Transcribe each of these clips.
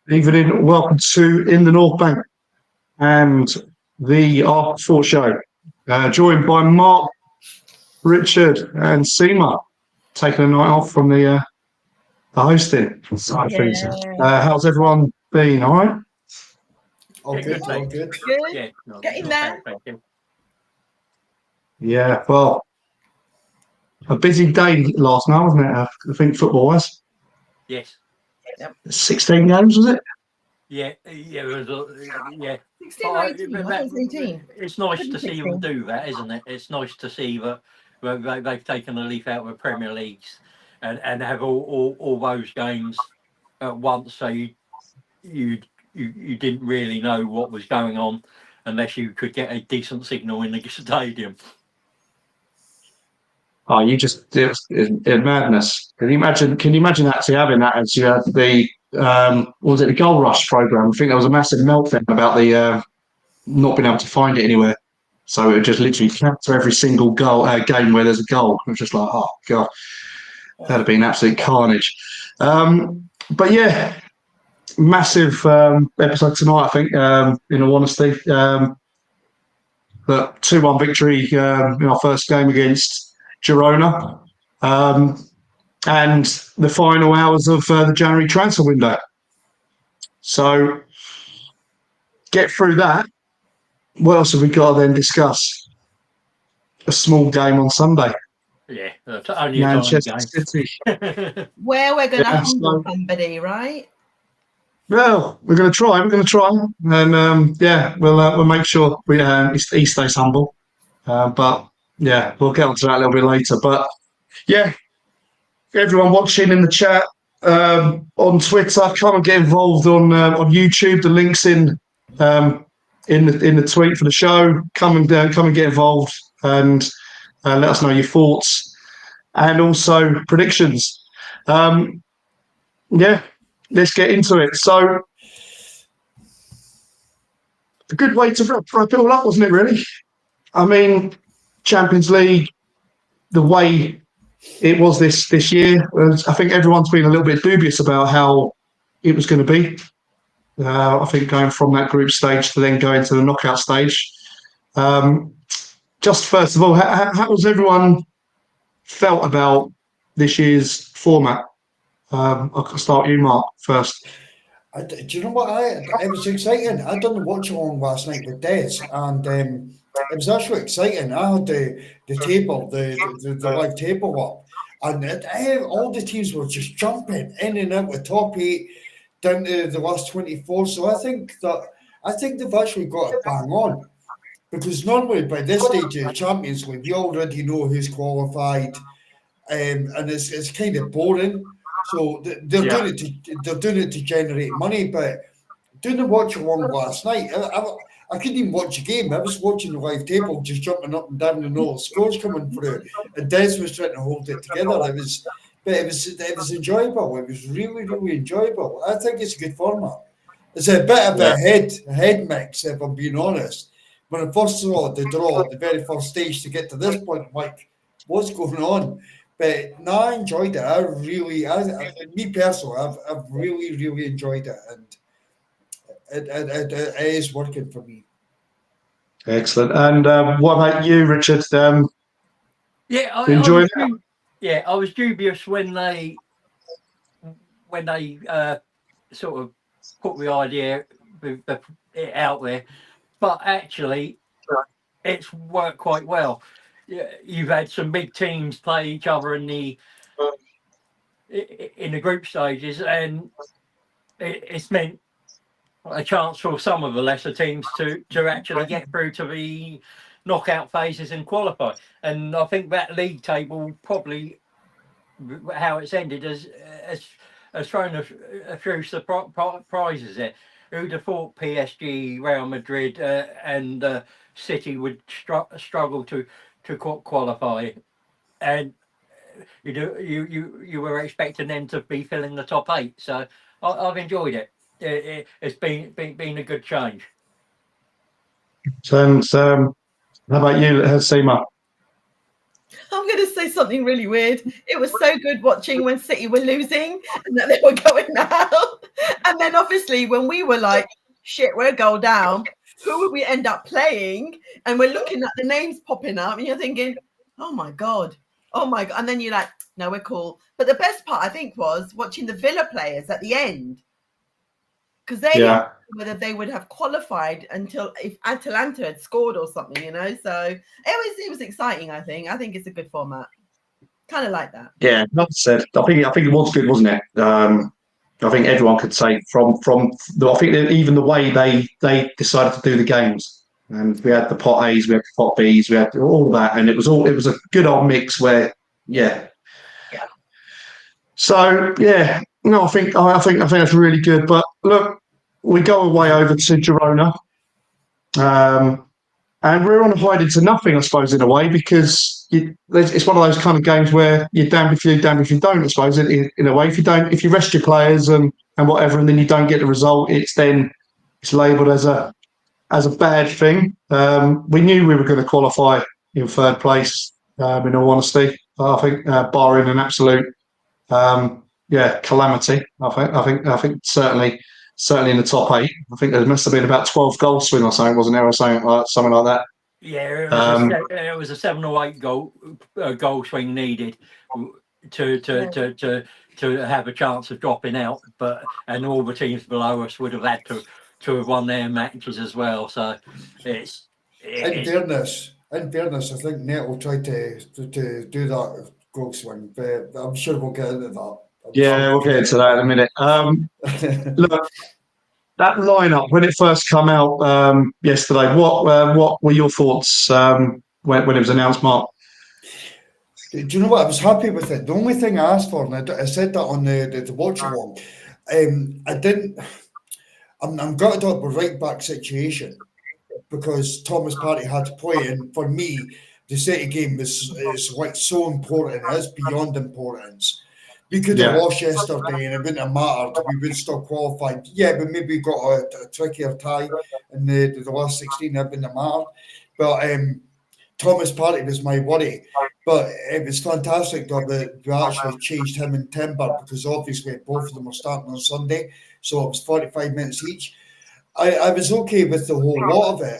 Evening, welcome to In the North Bank and the Art Sport Show. Joined by Mark, Richard, and Seema, taking a night off from the hosting side of things. How's everyone been? All right? All good. Good. Yeah, Getting there. thank you. Yeah, well, a busy day last night, wasn't it? I think football-wise. Yes. 16 games, was it? Yeah, it was. Yeah. 16 or 18? I thought it was 18. It's nice Couldn't to see 16. them do that, isn't it? It's nice to see that they've taken a leaf out of the Premier Leagues and have all those games at once, so you didn't really know what was going on unless you could get a decent signal in the stadium. Oh, it's madness. Can you imagine actually having that as you had the what was it, the Goal Rush program? I think there was a massive meltdown about the not being able to find it anywhere. So it would just literally capture every single game where there's a goal. It was just like, oh god, that'd have been absolute carnage. But yeah, massive episode tonight. I think, in all honesty, but 2-1 victory in our first game against Girona, and the final hours of the January transfer window. So get through that. What else have we got to then discuss? A small game on Sunday. Yeah, only a Manchester tiny City. game. Where we're going to Yeah, humble somebody, right? Well, we're going to try. And we'll make sure he stays humble. But yeah, we'll get onto that a little bit later. But yeah, everyone watching in the chat, on Twitter, come and get involved on YouTube. The links in the tweet for the show. Come and get involved and let us know your thoughts and also predictions. Yeah, let's get into it. So, a good way to wrap it all up, wasn't it? Really, I mean, Champions League, the way it was this year. I think everyone's been a little bit dubious about how it was going to be. I think going from that group stage to then going to the knockout stage. Just first of all, how has everyone felt about this year's format? I can start you, Mark, first. Do you know what? It was exciting. I done the watch along last night with Des, and it was actually exciting. I had the table, the live table up, and all the teams were just jumping in and out of top 8 down to the last 24. So I think they've actually got it bang on, because normally by this stage of the Champions League, we already know who's qualified, and it's kind of boring. So they're doing it to generate money. But doing the watch along last night, I couldn't even watch a game. I was watching the live table, just jumping up and down and all the scores coming through. And Des was trying to hold it together. It was enjoyable. It was really, really enjoyable. I think it's a good format. It's a bit of a head mix, if I'm being honest. When I first saw the draw at the very first stage to get to this point, I'm like, what's going on? But no, I enjoyed it. Me personally, I've really, really enjoyed it, and it is working for me. Excellent. And what about you, Richard? Enjoying it? Yeah, I was dubious when they sort of put the idea out there, but actually, it's worked quite well. You've had some big teams play each other in the group stages, and it's meant a chance for some of the lesser teams to actually get through to the knockout phases and qualify. And I think that league table, probably how it's ended, has thrown a few surprises there. Who'd have thought PSG, Real Madrid, and City would struggle to qualify, and you were expecting them to be filling the top 8. So I've enjoyed it. It's been a good change. And how about you, Seema? I'm going to say something really weird. It was so good watching when City were losing and that they were going out. And then obviously when we were like, shit, we're a goal down, who would we end up playing? And we're looking at the names popping up and you're thinking, oh my God. And then you're like, no, we're cool. But the best part, I think, was watching the Villa players at the end. Because they didn't know whether they would have qualified until if Atalanta had scored or something, So it was exciting. I think it's a good format. Kind of like that. Yeah, like I said, I think it was good, wasn't it? I think everyone could say I think that even the way they decided to do the games, and we had the pot A's, we had the pot B's, we had all of that, and it was a good old mix where, yeah. So yeah, no, I think that's really good. But look, we go away over to Girona, and we're on a hide into nothing, I suppose, in a way, because it's one of those kind of games where you're damned if you do, damned if you don't. I suppose in a way, if you rest your players and whatever, and then you don't get the result, it's labelled as a bad thing. We knew we were going to qualify in third place. In all honesty, I think barring an absolute calamity. I think certainly in the top 8. I think there must have been about 12 goal swing or something, wasn't there, or something like that. Yeah, it was a 7 or 8 goal swing needed to have a chance of dropping out, and all the teams below us would have had to have won their matches as well. So it's in fairness, I think Neto tried to do that goal swing, but I'm sure we'll get into that. We'll get into that in a minute. Look, that lineup when it first came out yesterday, what were your thoughts when it was announced, Mark? Do you know what? I was happy with it. The only thing I asked for, and I said that on the watch along, I didn't. I'm gutted about the right back situation because Thomas Partey had to play, and for me, the City game is like so important. It is beyond importance. We could have lost yesterday and it wouldn't have mattered. We would still qualified. Yeah, but maybe got a trickier tie in the last 16. It wouldn't have mattered. But Thomas Partey was my worry. But it was fantastic that we actually changed him and Timber because obviously both of them were starting on Sunday. So it was 45 minutes each. I was okay with the whole lot of it.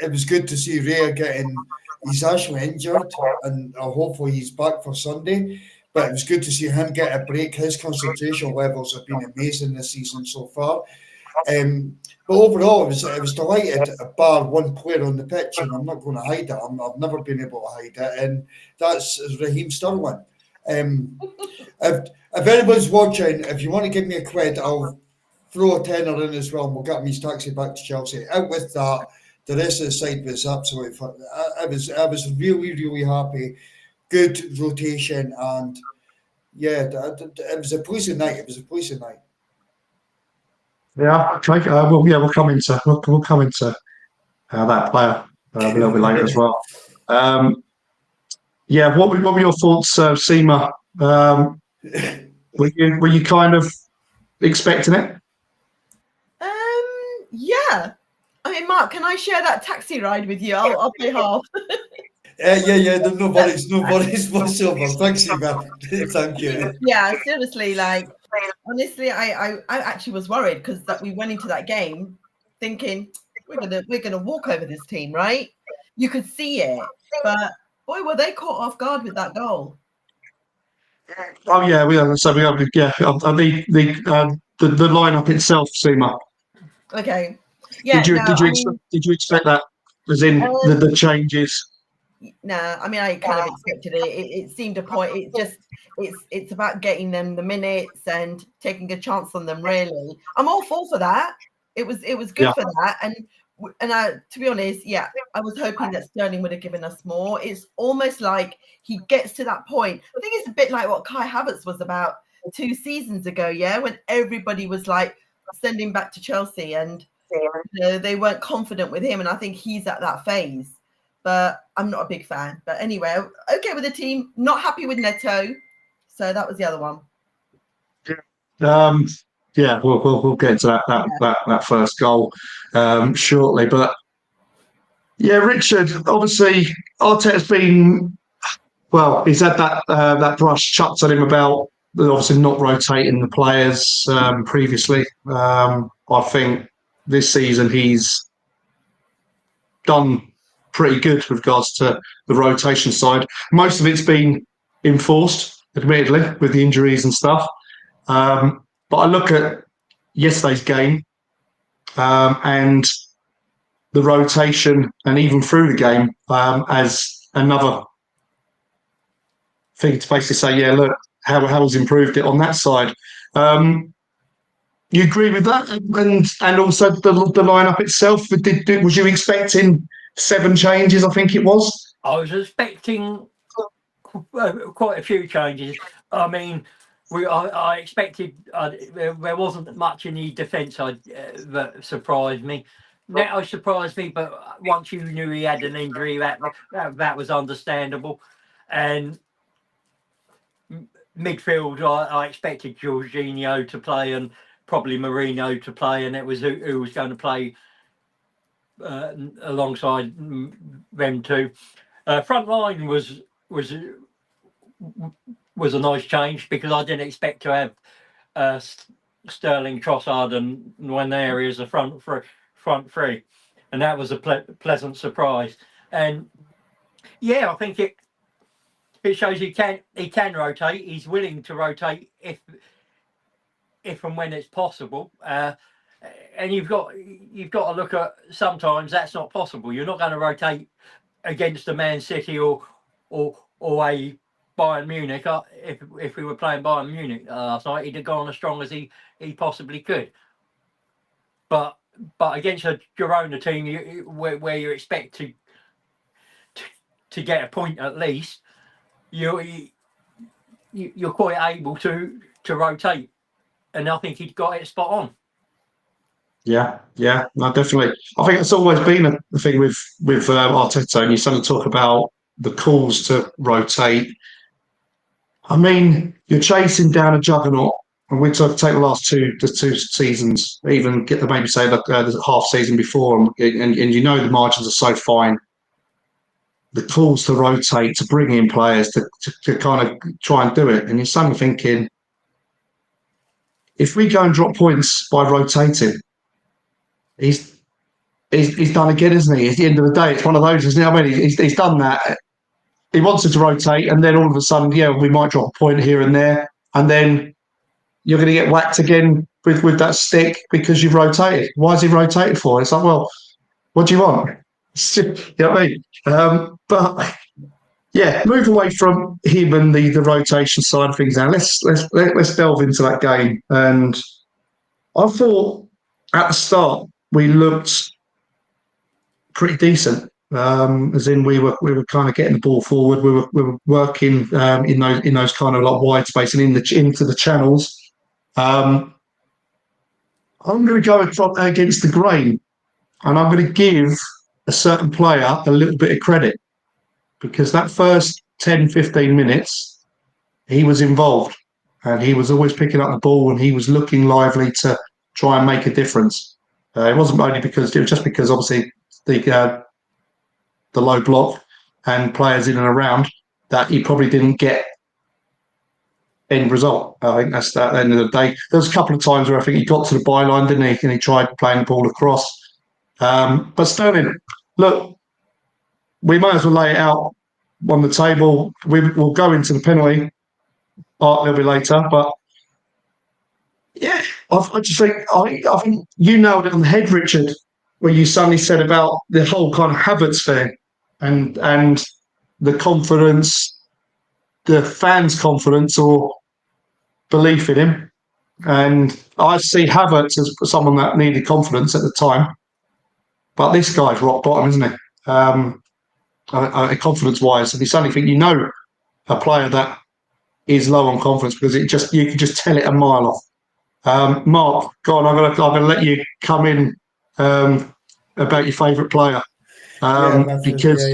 It was good to see Raya he's actually injured and hopefully he's back for Sunday. But it was good to see him get a break. His concentration levels have been amazing this season so far. But overall, I was delighted, bar one player on the pitch, and I'm not going to hide it. I've never been able to hide it, and that's Raheem Sterling. If anybody's watching, if you want to give me a quid, I'll throw a tenner in as well, and we'll get me his taxi back to Chelsea. Out with that, the rest of the side was absolutely fun. I was really, really happy. Good rotation, and yeah, it was a pleasing night. Yeah, okay. We'll come into that player a little bit later as well. What were your thoughts, Seema? Were you kind of expecting it? Yeah. I mean, Mark, can I share that taxi ride with you? I'll pay half. Yeah. No worries whatsoever. Thanks, man. Thank you. Yeah, seriously, like honestly, I actually was worried because that we went into that game thinking we're gonna walk over this team, right? You could see it, but boy, were they caught off guard with that goal. Oh yeah, we have. So we have. Yeah, the lineup itself, Seema. Okay. Yeah. Did you expect that? As in the changes? No, I mean I kind of expected it. It seemed a point. It's about getting them the minutes and taking a chance on them. Really, I'm all for that. It was good for that. And to be honest, I was hoping that Sterling would have given us more. It's almost like he gets to that point. I think it's a bit like what Kai Havertz was about 2 seasons ago. Yeah, when everybody was like sending back to Chelsea and they weren't confident with him. And I think he's at that phase. But I'm not a big fan. But anyway, okay with the team. Not happy with Neto. So that was the other one. We'll get to that first goal shortly. But yeah, Richard, obviously Arteta's been Well, he's had that brush chucked at him about obviously not rotating the players previously. I think this season he's done pretty good with regards to the rotation side. Most of it's been enforced, admittedly, with the injuries and stuff. But I look at yesterday's game and the rotation, and even through the game, as another thing to basically say, yeah, look, how he's improved it on that side. You agree with that, and also the lineup itself. Was you expecting 7 changes? I think it was. I was expecting quite a few changes. I mean, I expected there wasn't much in the defence that surprised me. Neto surprised me, but once you knew he had an injury, that was understandable. And midfield, I expected Jorginho to play and probably Marino to play, and it was who was going to play alongside them two. Front line was a nice change because I didn't expect to have Sterling, Trossard, and Nwaneri as a front three, and that was a pleasant surprise. And yeah, I think it shows he can rotate. He's willing to rotate if and when it's possible. And you've got to look at, sometimes that's not possible. You're not going to rotate against a Man City or a Bayern Munich. If we were playing Bayern Munich last night, he'd have gone as strong as he possibly could. But against a Girona team where you expect to get a point at least, you're quite able to rotate, and I think he'd got it spot on. Yeah, no, definitely. I think it's always been a thing with Arteta, and you suddenly talk about the calls to rotate. I mean, you're chasing down a juggernaut, and we take the last two seasons, even get the maybe say the half season before, and you know the margins are so fine. The calls to rotate, to bring in players, to kind of try and do it, and you're suddenly thinking, if we go and drop points by rotating, he's done again, isn't he? At the end of the day, it's one of those, isn't it? I mean, he's done that. He wanted to rotate, and then all of a sudden, yeah, we might drop a point here and there, and then you're going to get whacked again with that stick because you've rotated. Why has he rotated for? It's like, well, what do you want? You know what I mean? But yeah, move away from him and the rotation side of things now. Let's delve into that game. And I thought at the start we looked pretty decent. As in we were kind of getting the ball forward. We were working in those kind of like wide space and into the channels. I'm going to go against the grain, and I'm going to give a certain player a little bit of credit, because that first 10, 15 minutes, he was involved, and he was always picking up the ball, and he was looking lively to try and make a difference. It wasn't only because, it was just because obviously the low block and players in and around that he probably didn't get end result. I think that's at the end of the day. There was a couple of times where I think he got to the byline, didn't he? And he tried playing the ball across. But Sterling, look, we might as well lay it out on the table. We'll go into the penalty part a little bit later, but yeah, I just think I think you nailed it on the head, Richard, where you suddenly said about the whole kind of Havertz thing and the confidence, the fans' confidence or belief in him. And I see Havertz as someone that needed confidence at the time, but this guy's rock bottom, isn't he? Confidence-wise, and you suddenly think a player that is low on confidence because you can just tell it a mile off. Mark, go on. I'm gonna let you come in about your favourite player because.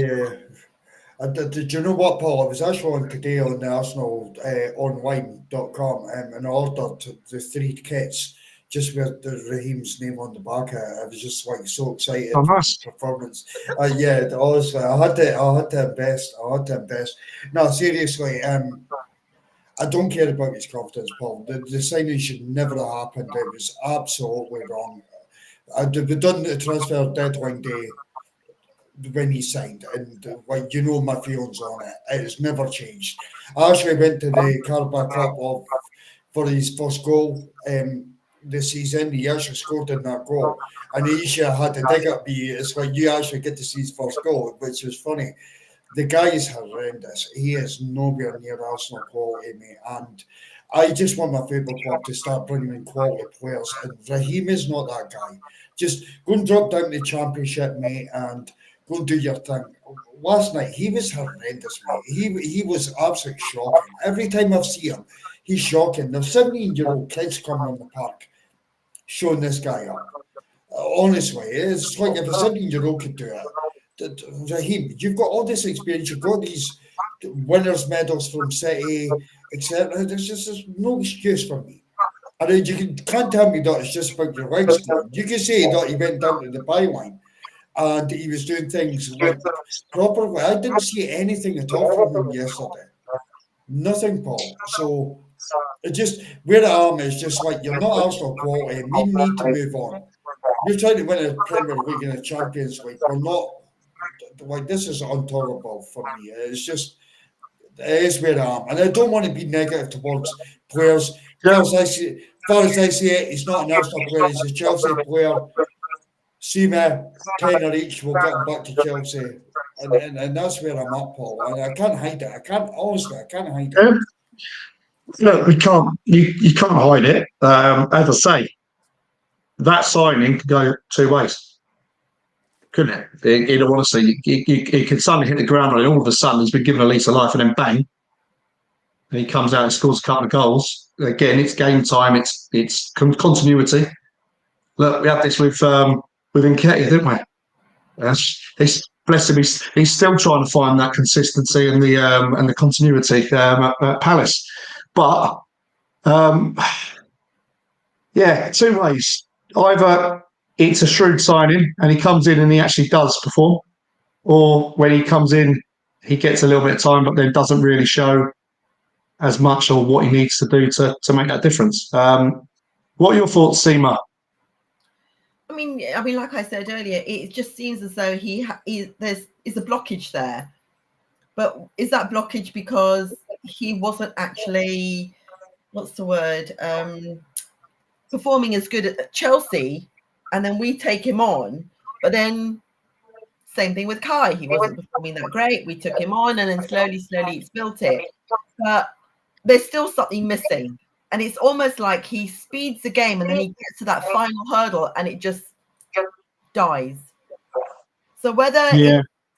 Did you know what, Paul? I was actually on today on the Arsenal online.com and ordered the 3 kits just with the Raheem's name on the back. I was just like so excited Oh, for nice. the performance. Yeah, honestly, I had to invest. No, seriously, I don't care about his confidence, Paul. The signing should never have happened. It was absolutely wrong. We've done the transfer deadline day when he signed, and like you know my feelings on it. It has never changed. I actually went to the Carabao Cup for his first goal this season. He actually scored in that goal, and Asia had to dig up me. It's like you actually get to see his first goal, which is funny. The guy is horrendous. He is nowhere near Arsenal quality, mate. And I just want my favourite club to start bringing in quality players. And Raheem is not that guy. Just go and drop down to the Championship, mate, and go and do your thing. Last night, he was horrendous, mate. He was absolutely shocking. Every time I've seen him, he's shocking. There's 17-year-old kids coming on the park showing this guy up. Honestly, it's like if a 17-year-old could do it. Raheem, you've got all this experience, you've got these winners' medals from City, etc. There's no excuse for me. And can't tell me that it's just about your legs going. You can say that he went down to the byline and he was doing things like properly. I didn't see anything at all from him yesterday. Nothing, Paul. So it just where I am is just like you're not Arsenal quality. We need to move on. We're trying to win a Premier League and a Champions League. We're not like this is intolerable for me. It's just it is where I am, and I don't want to be negative towards players. Yeah. Far as I see it, he's not an Arsenal player. He's a Chelsea player. See me, tenner each. We'll get him back to Chelsea, and that's where I'm at, Paul. And I can't hide it. I can't hide it. Look, we can't. You can't hide it. As I say, that signing could go two ways, couldn't it? In all honesty, he could suddenly hit the ground and all of a sudden he's been given a lease of life, and then bang, and he comes out and scores a couple of goals. Again, it's game time. It's continuity. Look, we had this with Nketiah, didn't we? Bless him. He's still trying to find that consistency and the continuity at Palace. But yeah, two ways. Either it's a shrewd signing and he comes in and he actually does perform, or when he comes in, he gets a little bit of time but then doesn't really show as much or what he needs to do to make that difference. What are your thoughts, Seema? I mean, like I said earlier, it just seems as though there's a blockage there. But is that blockage because he wasn't actually, what's the word, performing as good at Chelsea, and then we take him on, but then same thing with Kai. He wasn't performing that great. We took him on, and then slowly it's built it. But there's still something missing. And it's almost like he speeds the game and then he gets to that final hurdle and it just dies. So whether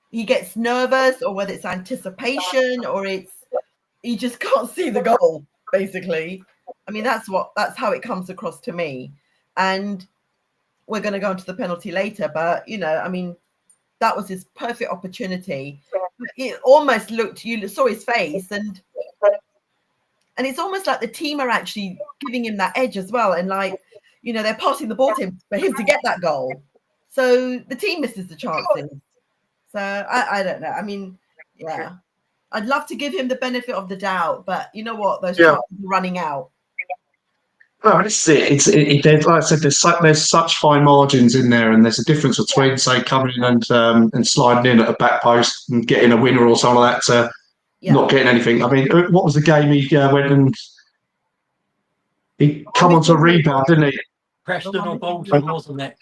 he gets nervous or whether it's anticipation or he just can't see the goal, basically. I mean, that's how it comes across to me. And we're going to go into the penalty later, but I mean, that was his perfect opportunity. It almost looked, you saw his face and it's almost like the team are actually giving him that edge as well. And they're passing the ball to him for him to get that goal. So the team misses the chances. So I don't know. I mean, yeah, I'd love to give him the benefit of the doubt, but you know what? Those chances are running out. No, this is it. Like I said, there's such fine margins in there, and there's a difference between, say, coming in and sliding in at a back post and getting a winner or something like that to not getting anything. I mean, what was the game he went and he come onto a rebound, didn't he? Preston or Bolton, wasn't it?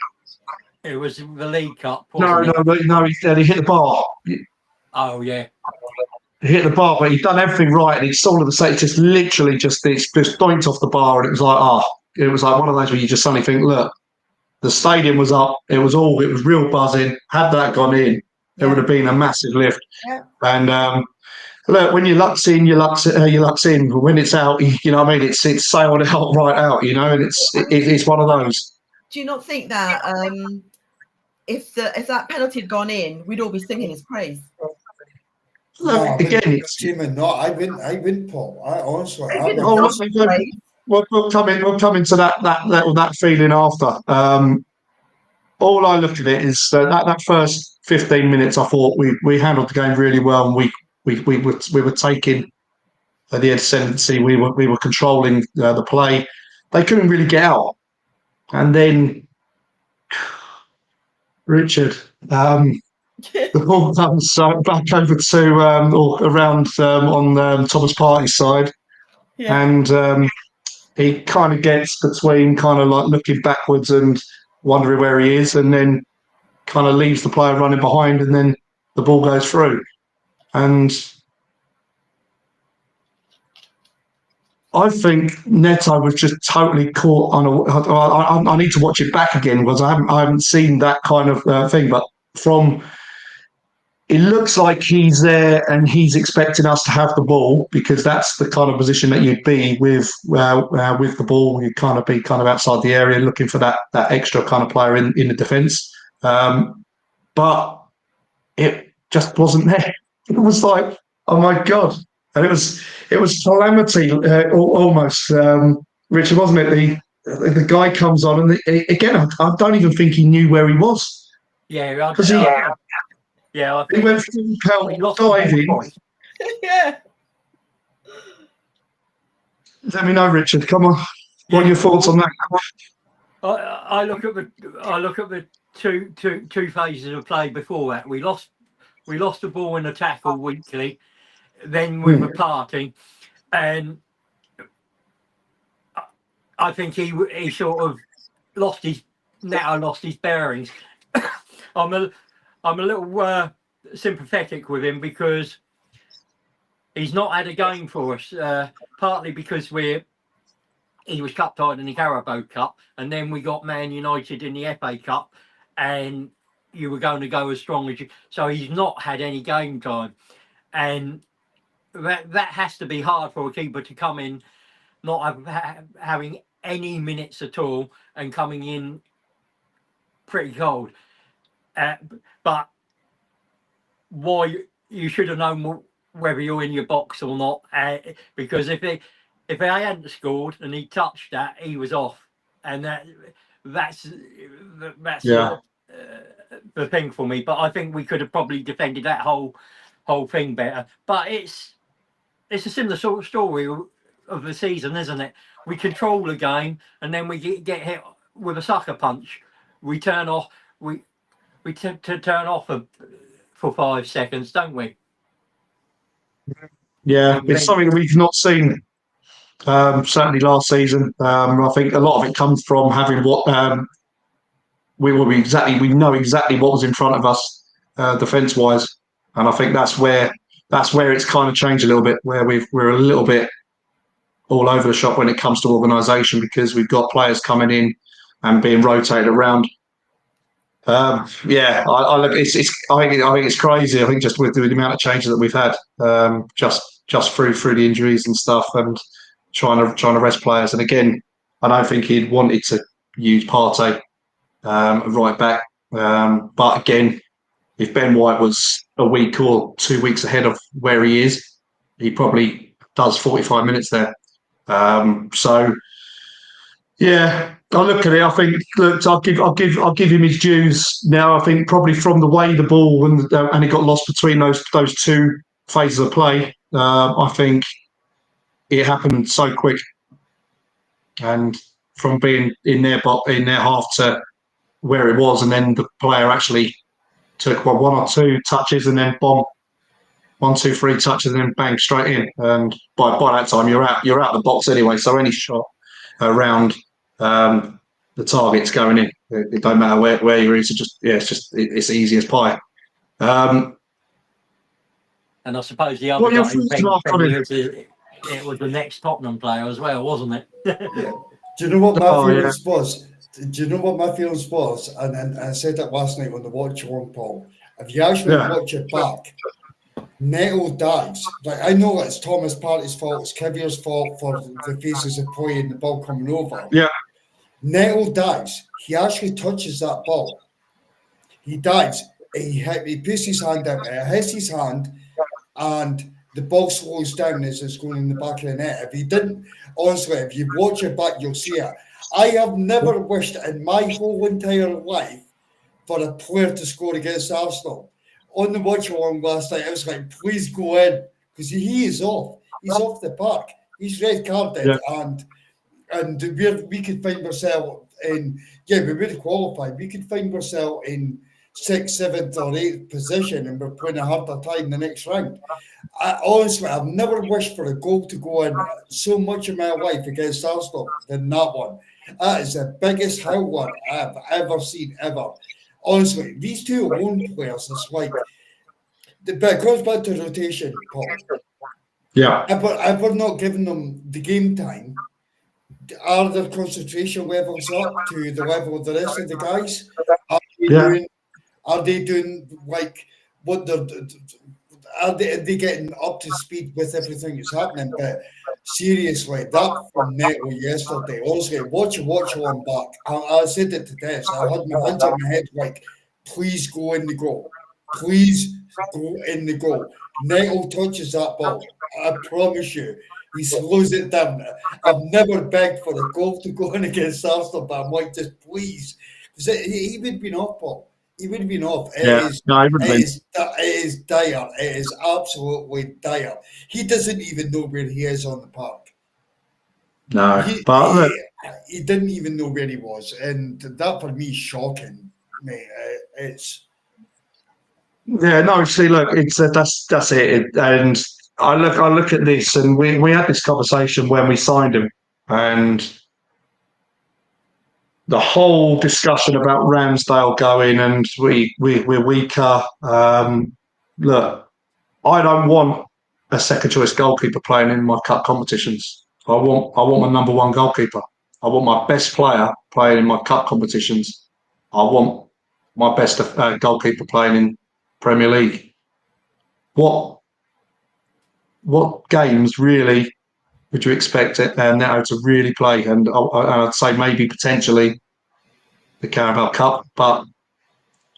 It was the League Cup, No, wasn't it? he hit the bar. Oh, yeah. He hit the bar, but he'd done everything right, and it's all of a sudden, just literally just doinked off the bar, and it was like one of those where you just suddenly think, look, the stadium was up, it was real buzzing. Had that gone in, there would have been a massive lift. Yeah. And look, when your luck's in, your luck's in. But when it's out, you know what I mean? It's sailed out right out, and it's one of those. Do you not think that if that penalty had gone in, we'd all be singing his praise? No, again, it's I wouldn't, Paul. I honestly, we'll come in. We'll come into that feeling after. All I look at it is that first 15 minutes. I thought we handled the game really well, and we were taking the ascendancy. We were controlling the play. They couldn't really get out, and then Richard. The ball comes back over to or around on Thomas Partey's side, Yeah. and he kind of gets between kind of like looking backwards and wondering where he is, and then kind of leaves the player running behind, and then the ball goes through. And I think Neto was just totally caught on I need to watch it back again because I haven't seen that kind of thing, but from. It looks like he's there and he's expecting us to have the ball because that's the kind of position that you'd be with the ball. You'd kind of be outside the area looking for that extra kind of player in the defence. But it just wasn't there. It was like, oh my God. And it was calamity almost, Richard, wasn't it? The guy comes on and again, I don't even think he knew where he was. Yeah, Because I he think went full pelt we lost the ball diving. twice. Yeah. Let me know, Richard. Come on. What are your thoughts on that? I look at the two phases of play before that. We lost the ball in a tackle weakly, then with a parting, and I think he sort of lost his bearings. I'm a little sympathetic with him because he's not had a game for us. Partly because he was cup tied in the Carabao Cup, and then we got Man United in the FA Cup, and you were going to go as strong as you. So he's not had any game time, and that has to be hard for a keeper to come in, not having any minutes at all, and coming in pretty cold. But why you should have known whether you're in your box or not, because if they hadn't scored and he touched that, he was off, and that's the thing for me. But I think we could have probably defended that whole thing better. But it's a similar sort of story of the season, isn't it? We control the game, and then we get hit with a sucker punch. We turn off. We turn off for 5 seconds, don't we? Yeah, it's something we've not seen certainly last season. I think a lot of it comes from having what we know exactly what was in front of us defence wise, and I think that's where it's kind of changed a little bit, where we're a little bit all over the shop when it comes to organisation because we've got players coming in and being rotated around. I think it's crazy. I think just with the amount of changes that we've had, just through the injuries and stuff, and trying to rest players. And again, I don't think he'd wanted to use Partey right back. But again, if Ben White was a week or 2 weeks ahead of where he is, he probably does 45 minutes there. So. Yeah, I look at it. I think, look, I'll give him his dues. Now, I think probably from the way the ball and it got lost between those two phases of play. I think it happened so quick, and from being in their half to where it was, and then the player actually took one or two touches, and then bomb, 1, 2, 3 touches, and then bang straight in. And by that time, you're out the box anyway. So any shot around the target's going in. It don't matter where you're in. It's easy as pie. And I suppose the other guy it was the next Tottenham player as well, wasn't it? Yeah. Do you know what my feelings was? Do you know what my feelings was? And I said that last night on the watch on, Paul. If you actually watch it back, Neto dives. Like, I know it's Thomas Partey's fault, it's Kivier's fault for the faces of play and the ball coming over. Yeah. Neto dives. He actually touches that ball. He dives. He puts his hand out. It hits his hand, and the ball slows down as it's going in the back of the net. If he didn't, honestly, if you watch it back, you'll see it. I have never wished in my whole entire life for a player to score against Arsenal. On the watch along last night, I was like, please go in, because he is off. He's off the park. He's red carded, and we could find ourselves in, we would have qualified. We could find ourselves in 6th, 7th, or 8th position, and we're playing a harder time the next round. Honestly, I've never wished for a goal to go in so much in my life against Arsenal than that one. That is the biggest howler I've ever seen, ever. Honestly, these two lone players, it's like, but it goes back to rotation, Paul. Yeah. If we're not giving them the game time, are their concentration levels up to the level of the rest of the guys? Are they doing like what they're? Are they getting up to speed with everything that's happening? But seriously, that from Neto yesterday, honestly, watch on back. I said it to Des. I had my hands on my head like, please go in the goal. Please go in the goal. Neto touches that ball. I promise you, he slows it down. I've never begged for a goal to go in against Arsenal, but I'm like, just please. Because he would have been off, Paul. He would have been off. It is dire. It is absolutely dire. He doesn't even know where he is on the park. No, he didn't even know where he was. And that for me is shocking, mate. See, look, it's that's it. And I look at this, and we had this conversation when we signed him, and the whole discussion about Ramsdale going and we're weaker. Look, I don't want a second choice goalkeeper playing in my cup competitions. I want my number one goalkeeper. I want my best player playing in my cup competitions. I want my best goalkeeper playing in Premier League. What games really would you expect Neto to really play? And I'd say maybe potentially the Carabao Cup, but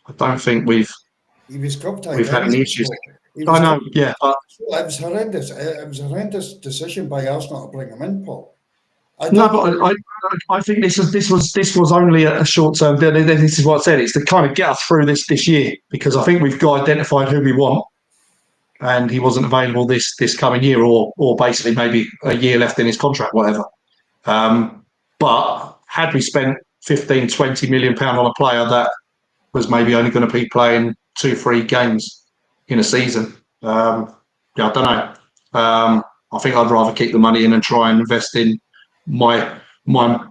I don't think we've had any issues. I know, yeah. But it was horrendous. It was a horrendous decision by Arsenal to bring him in, Paul. I think this was only a short term. This is what I said. It's to kind of get us through this year, because I think we've identified who we want, and he wasn't available this coming year, or basically maybe a year left in his contract, whatever. But had we spent 15, 20 million pound on a player that was maybe only going to be playing 2-3 games in a season, I don't know. I think I'd rather keep the money in and try and invest in my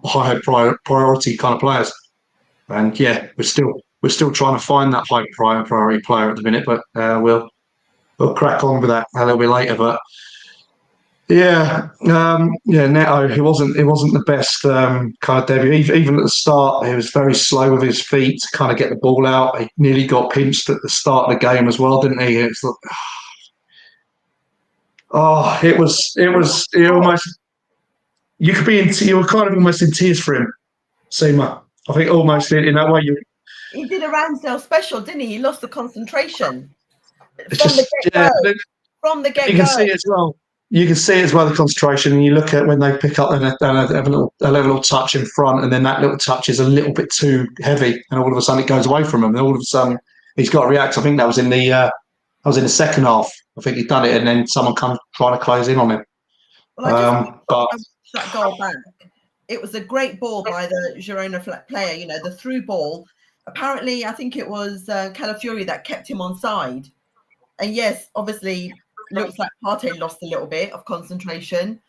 higher priority kind of players. And yeah, we're still trying to find that high priority player at the minute, but we'll crack on with that a little bit later. But Neto, it wasn't the best kind of debut. Even at the start, he was very slow with his feet to kind of get the ball out. He nearly got pinched at the start of the game as well, didn't he? It's like, it was almost. You were kind of almost in tears for him, Seema. I think almost in that way. He did a Ramsdale special, didn't he? He lost the concentration from the get-go. You can see it as well. You can see as well the concentration, and you look at when they pick up and have a little touch in front, and then that little touch is a little bit too heavy, and all of a sudden it goes away from him, and all of a sudden he's got to react. I think that was in the second half. I think he'd done it, and then someone come trying to close in on him. Well, that goal back. It was a great ball by the Girona player. The through ball. Apparently, I think it was Calafiori that kept him on side. And yes, obviously, looks like Partey lost a little bit of concentration.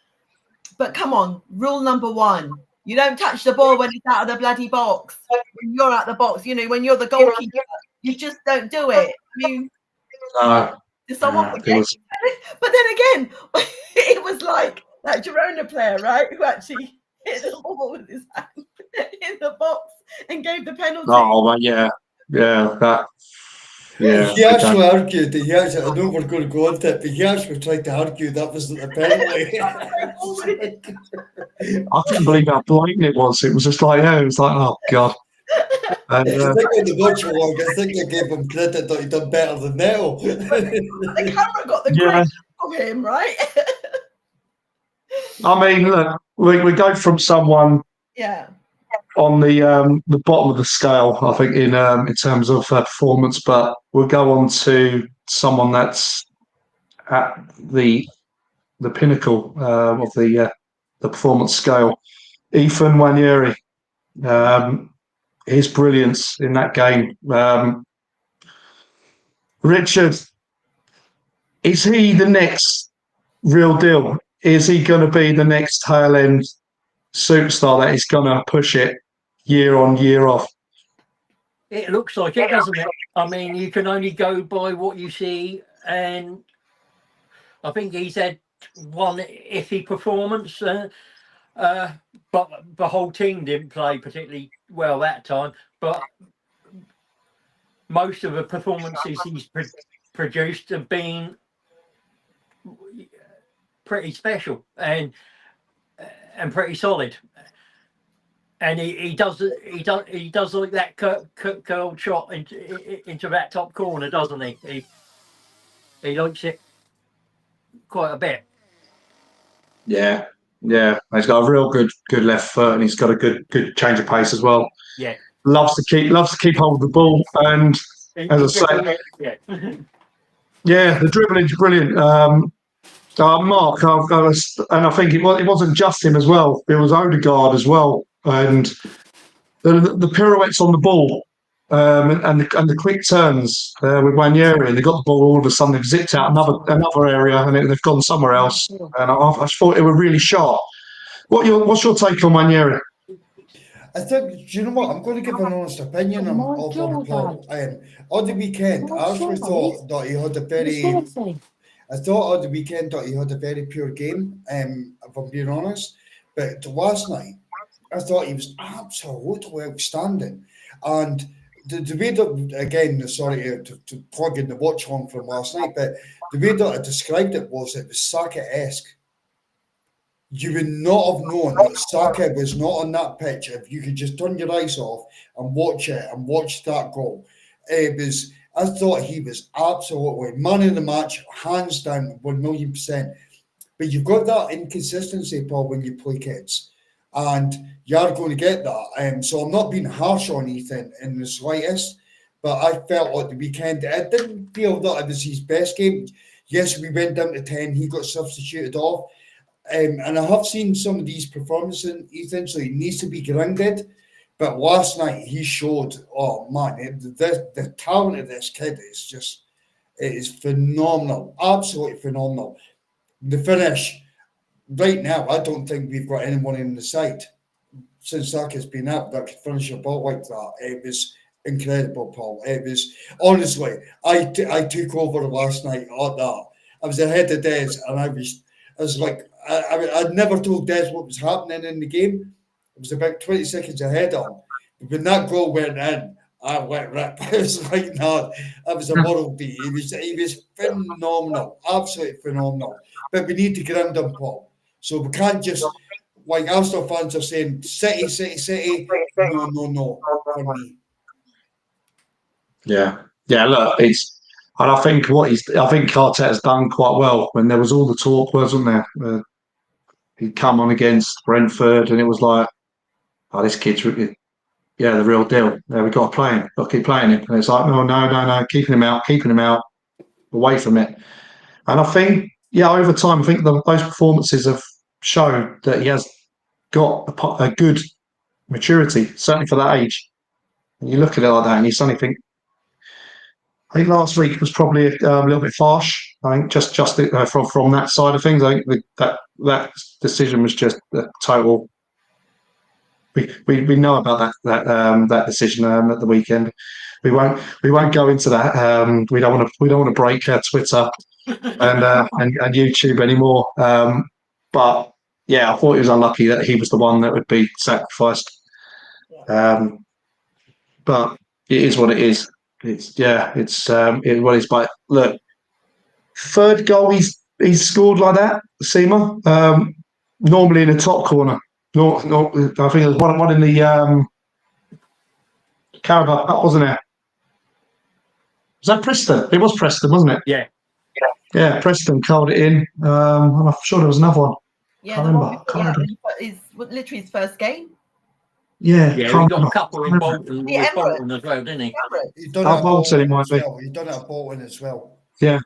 But come on, rule number 1: you don't touch the ball when it's out of the bloody box. When you're out the box, when you're the goalkeeper, you just don't do it. I mean, did someone forget? But then again, it was like that Girona player, right, who actually hit the ball with his hand in the box and gave the penalty. Oh, well, yeah. He actually argued that I know we're going to go on to it, but he actually tried to argue that wasn't a penalty. I couldn't believe how blatant it was. It was just like, it was like, oh God. And, I think on the watch along, I think I gave him credit that he done better than Neto. The camera got the great from him, right? I mean, look, we go from someone Yeah. on the bottom of the scale, I think, in terms of performance, but we'll go on to someone that's at the pinnacle of the performance scale. Ethan Nwaneri, his brilliance in that game. Richard, is he the next real deal? Is he going to be the next tail end superstar that is going to push it year on, year off? It looks like it, doesn't it? I mean, you can only go by what you see, and I think he's had one iffy performance, but the whole team didn't play particularly well that time. But most of the performances he's produced have been pretty special and pretty solid. And he does like that curl shot into that top corner, doesn't he? He likes it quite a bit. Yeah. He's got a real good left foot, and he's got a good change of pace as well. Yeah. Loves to keep hold of the ball, and as I say, the dribbling's brilliant. Mark, I think it wasn't just him as well. It was Odegaard as well, and the pirouettes on the ball, and the quick turns with Nwaneri, and they got the ball all of a sudden. They've zipped out another area, and they've gone somewhere else. And I just thought it were really sharp. What's your take on Nwaneri? I think, do you know what? I'm going to give an honest opinion of him, Paul. On the weekend, I actually thought that he had a very. I thought on the weekend that he had a very pure game, if I'm being honest. But last night, I thought he was absolutely outstanding. And the way that, again, sorry to plug in the watch along from last night, but the way that I described it was Saka-esque. You would not have known that Saka was not on that pitch if you could just turn your eyes off and watch it and watch that goal. I thought he was absolutely man in the match, hands down, 1,000,000%. But you've got that inconsistency, Paul, when you play kids. And you're going to get that. So I'm not being harsh on Ethan in the slightest, but I felt like the weekend, I didn't feel that it was his best game. Yes, we went down to 10, he got substituted off. And I have seen some of these performances, Ethan, so he needs to be grounded. But last night he showed, oh man, the talent of this kid is phenomenal, absolutely phenomenal. The finish, right now, I don't think we've got anyone in the side since Saka's been out that could finish a ball like that. It was incredible, Paul. It was, honestly, I took over last night at that. I was ahead of Des, and I was like, I'd never told Des what was happening in the game. It was about 20 seconds ahead of him. But when that goal went in, I went rip. I was like, no, that was a world beat. He was phenomenal, absolutely phenomenal. But we need to ground him, Paul. So we can't just, like Arsenal fans are saying, City. No, for me. Yeah. Look, and I think I think Arteta's done quite well when there was all the talk, wasn't there? He'd come on against Brentford, and it was like, oh, this kid's the real deal. We've got to play him. Got to keep playing him. And it's like, no, keeping him out, away from it. And I think, over time, I think those performances have shown that he has got a good maturity, certainly for that age. And you look at it like that, and you suddenly think, I think last week was probably a little bit harsh. I think just from that side of things, I think that decision was just a total. We know about that decision at the weekend. We won't go into that. We don't want to break Twitter and YouTube anymore. But I thought it was unlucky that he was the one that would be sacrificed. But it is what it is. It's what it is. But look, third goal he's scored like that, Seema. Normally in the top corner. No, I think there's one in the Carabao Cup, wasn't there? Was that Preston? It was Preston, wasn't it? Yeah. Yeah, Preston curled it in. I'm sure there was another one. Yeah, Can't the one remember. before that. It's literally his first game. Yeah, Yeah, can't he got a remember. couple in Bolton The with Emirates. Bolton as well, didn't he? Emirates. He's done it at Bolton, it Bolton might as be. well. He's done it at Bolton as well. Yeah,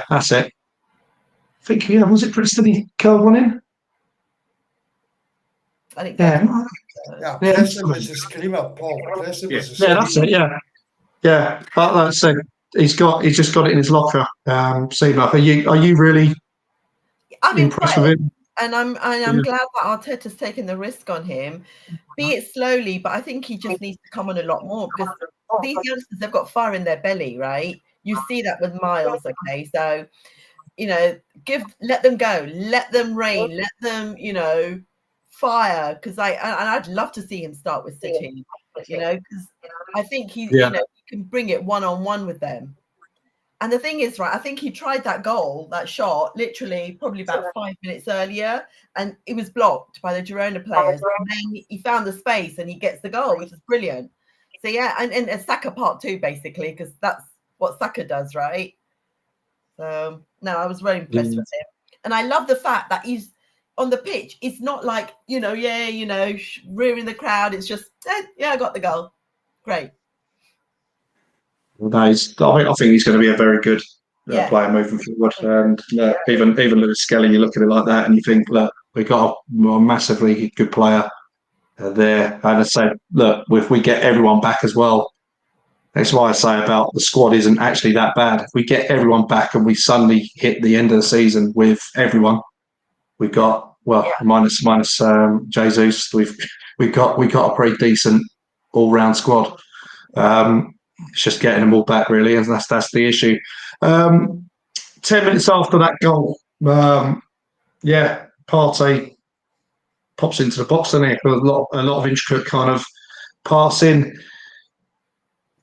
that's it. I think, was it Preston he curled one in? I think Yeah. Yeah, Yeah, Preston was a screamer, Paul. Preston was a yeah, screamer. that's it. Yeah. But that's it. He's just got it in his locker. Seabuck, are you really I'm impressed with impressed, him? and I'm Yeah. glad that Arteta's taken the risk on him. Be it slowly, but I think he just needs to come on a lot more because these youngsters have got fire in their belly, right? You see that with Miles, okay? So, let them go, let them reign, let them, fire. Because I'd love to see him start with City, because I think he can bring it one-on-one with them. And the thing is, right, I think he tried that shot, literally probably about 5 minutes earlier, and it was blocked by the Girona players. And then he found the space and he gets the goal, which is brilliant. So, yeah, and a Saka part 2, basically, because that's what Saka does, right? So, no, I was very impressed with him. And I love the fact that he's on the pitch. It's not like, rearing the crowd. It's just, I got the goal. Great. I think he's going to be a very good Yeah. player moving forward. And even Lewis Skelly, you look at it like that and you think, look, we've got a massively good player there. And I say, look, if we get everyone back as well, that's why I say about the squad isn't actually that bad. If we get everyone back and we suddenly hit the end of the season with everyone, we've got minus Jesus, we've got a pretty decent all round squad. It's just getting them all back, really, and that's the issue. 10 minutes after that goal, Partey pops into the box, doesn't he? A lot of intricate kind of passing.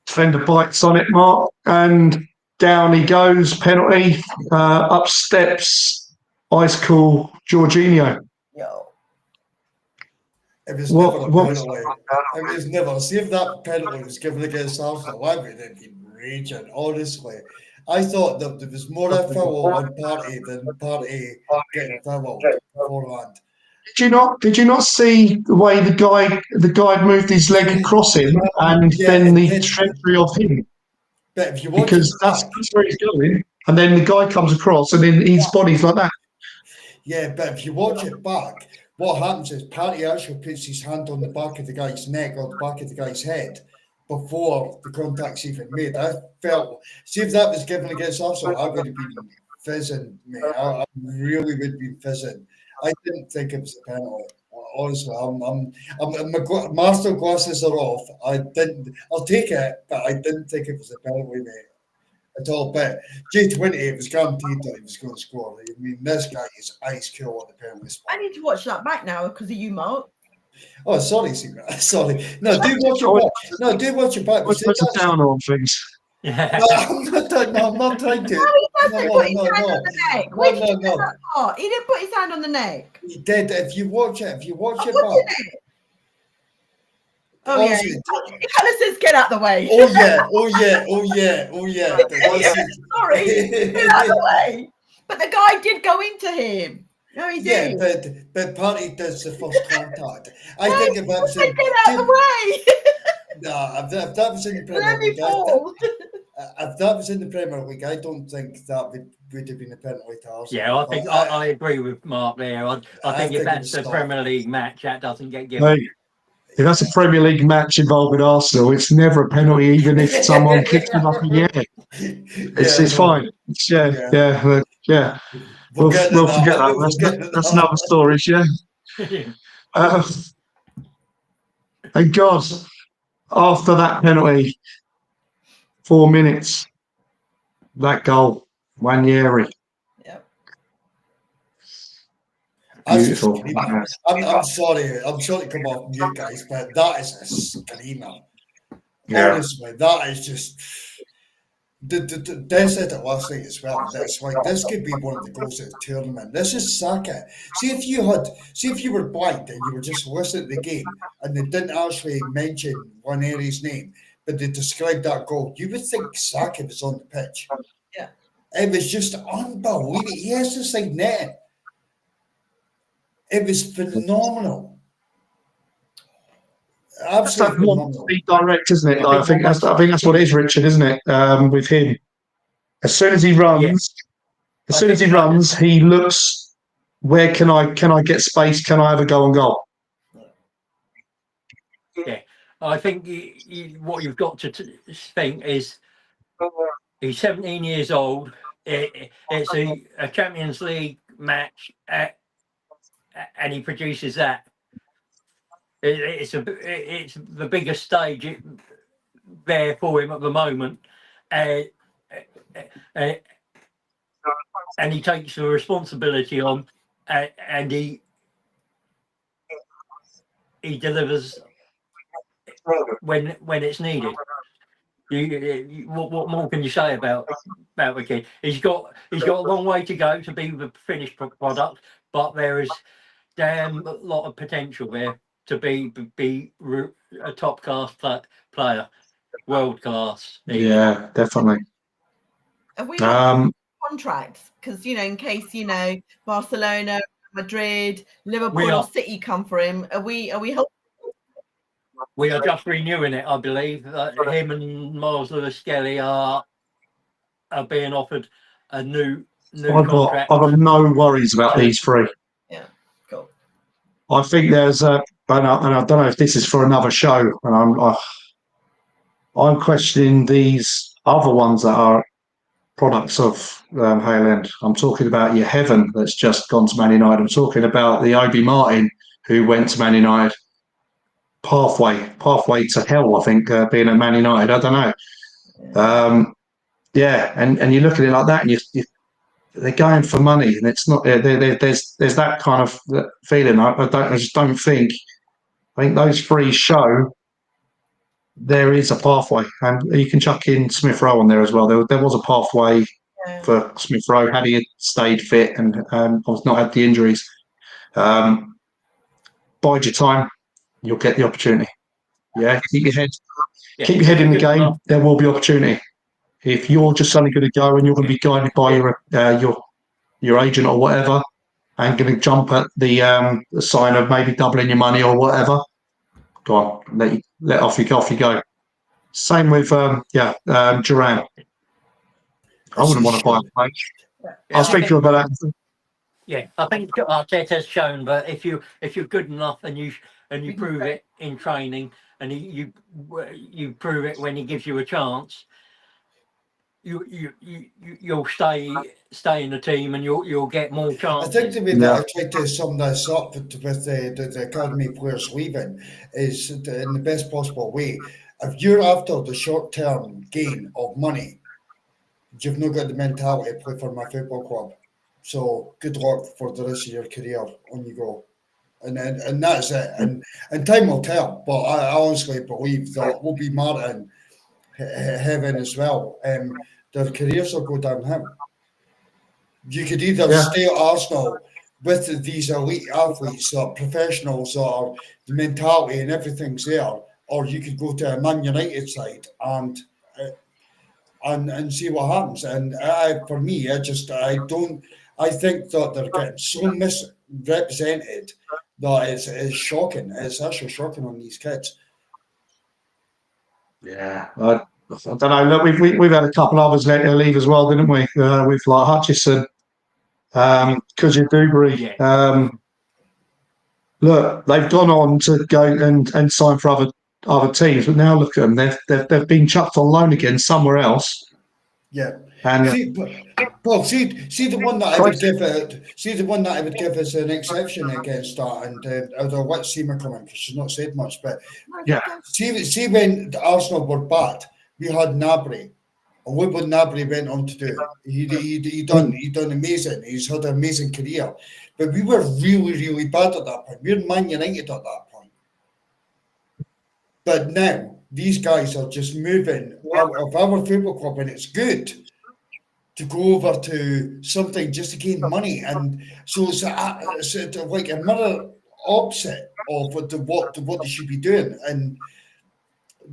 Defender bites on it, Mark, and down he goes. Penalty. Up steps ice cool Jorginho. It was never a penalty. It was never. See if that penalty was given against Arsenal, I would have been raging, honestly. I thought that there was more a foul on Partey than Partey getting fouled beforehand. Did you not see the way the guy moved his leg across him and then the trajectory of him? But if you watch because that's where he's going, and then the guy comes across and then his body's like that. Yeah, but if you watch it back, what happens is Partey actually puts his hand on the back of the guy's neck or the back of the guy's head before the contact's even made. I felt, see if that was given against Arsenal, I would have been fizzing, mate. I really would be fizzing. I didn't think it was a penalty. Honestly, my master glasses are off. I'll take it, but I didn't think it was a penalty, mate, at all. But J20, it was guaranteed that he was going to score. I mean, this guy is ice cool at the penalty spot. I need to watch that back now because of you, Mark. Oh, sorry, sorry. No, do watch it back. No, do watch it back. Put a downer on things. Yeah. No, I'm not trying to. No, he didn't put his hand on the neck. No, Where did you get that part? He didn't put his hand on the neck. He did. If you watch it back. Oh, yeah. He kind of says, get out the way. Oh, yeah. Sorry, get out the way. But the guy did go into him. No, he did. Yeah, but Partey does the first contact. I think if that's get out the way. No, if that was in the Premier League, if that was in the Premier League, I don't think that would have been a penalty to Arsenal. Yeah, I think I agree with Mark there. I think if that's the Premier League match, that doesn't get given. Hey, if that's a Premier League match involving Arsenal, it's never a penalty, even if someone kicks it up in the air. It's fine. Yeah. We'll forget that. That's another story, yeah. And God, after that penalty, 4 minutes, that goal, Nwaneri. Yep. Beautiful. I'm sorry to come off you guys, but that is a screamer. Yeah. Honestly, that is just. They said it last night as well. That's like this could be one of the goals of the tournament. This is Saka. See if you were blind and you were just listening to the game and they didn't actually mention Nwaneri's name, but they described that goal, you would think Saka was on the pitch. Yeah. It was just unbelievable. He has to say net. It was phenomenal. Just that Absolutely want to phenomenal. be direct, isn't it? I I think think that's what it is, Richard, isn't it? With him, as soon as he Yeah. runs, I think that- he looks. Where can I get space? Can I have a go on goal? Yeah, I think what you've got to think is he's 17 years old. It's a Champions League match, and he produces that. It's the biggest stage there for him at the moment, uh, uh, and he takes the responsibility on, and he delivers when it's needed. What more can you say about the kid? He's got a long way to go to be the finished product, but there is damn lot of potential there to be a top class player, world class. Yeah, definitely. Have we got Um, contracts? Because in case Barcelona, Madrid, Liverpool, We or are. City come for him, are we helping? We are just renewing it, I believe. Him and Miles Lewis-Skelly are being offered a new contract. I've got no worries about these three. Yeah, cool. I think there's and I don't know if this is for another show, and I'm questioning these other ones that are products of Hale End. I'm talking about your Heaven that's just gone to Man United. I'm talking about the Obi Martin who went to Man United. Pathway to hell, I think, being at Man United. I don't know. Yeah, and you look at it like that, and they're going for money, and it's not. There's that kind of feeling. I just don't think. I think those three show there is a pathway, and you can chuck in Smith Rowe on there as well. There was a pathway for Smith Rowe had he stayed fit and not had the injuries. Bide your time, you'll get the opportunity. Yeah, keep your head in the game. There will be opportunity. If you're just suddenly going to go and you're going to be guided by your agent or whatever, and going to jump at the sign of maybe doubling your money or whatever, go on, let off you go. Same with Duran. I wouldn't want to buy a place. I'll speak to you about that. Yeah, I think Arteta's shown that if you're good enough and you prove it in training and you prove it when he gives you a chance, you'll stay in the team and you'll get more chances. I think the way that I tried to sum this up with the academy players leaving is in the best possible way. If you're after the short-term gain of money, you've not got the mentality to play for my football club. So good luck for the rest of your career. On you go. And that's it. And time will tell. But I honestly believe that Obi Martin, Heaven as well, their careers will go downhill. You could either stay at Arsenal with these elite athletes or professionals or the mentality and everything's there, or you could go to a Man United side and see what happens. And for me, I think that they're getting so misrepresented that it's shocking. It's actually shocking on these kids. Yeah, I don't know. Look, we've had a couple others leave as well, didn't we? With like Hutchison, Koujidougui. Look, they've gone on to go and sign for other teams, but now look at them. They've been chucked on loan again somewhere else. Yeah. And Paul, see the one that I would give as an exception against that, and although let's see her coming because she's not said much, but see when the Arsenal were bad, we had Gnabry, and look what Gnabry went on to do. He done amazing. He's had an amazing career, but we were really, really bad at that point. We were Man United at that point, but now these guys are just moving out of our football club, and it's good to go over to something just to gain money, and so it's like another opposite of what they should be doing. And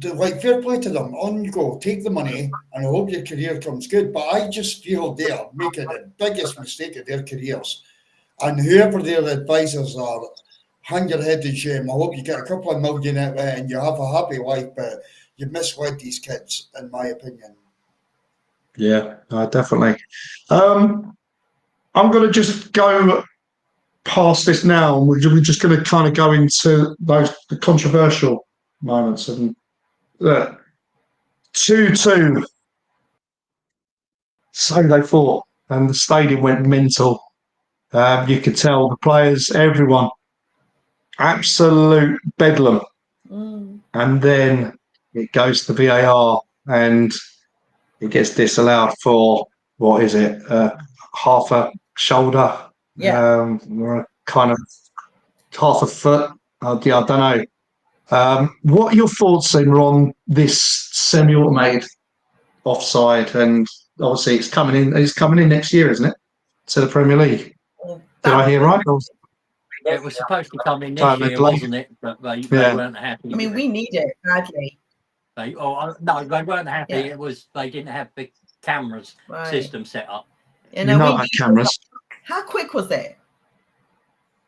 like fair play to them. On you go, take the money, and I hope your career comes good. But I just feel they are making the biggest mistake of their careers. And whoever their advisors are, hang your head in shame. I hope you get a couple of million out of it and you have a happy life, but you misled these kids, in my opinion. Yeah, definitely. I'm going to just go past this now, and we're just going to kind of go into the controversial moments. And 2-2, so they fought, and the stadium went mental. You could tell the players, everyone, absolute bedlam. And then it goes to VAR, and it gets disallowed for, what is it, half a shoulder, or kind of half a foot. Yeah, I don't know. What are your thoughts, then, on this semi-automated offside? And obviously, it's coming in. It's coming in next year, isn't it, to the Premier League? Did I hear right? It was supposed to come in this year, wasn't it? But they weren't happy. I mean, we need it badly. No, they weren't happy. Yeah. It was they didn't have the cameras system set up. You know, we had cameras. How quick was it?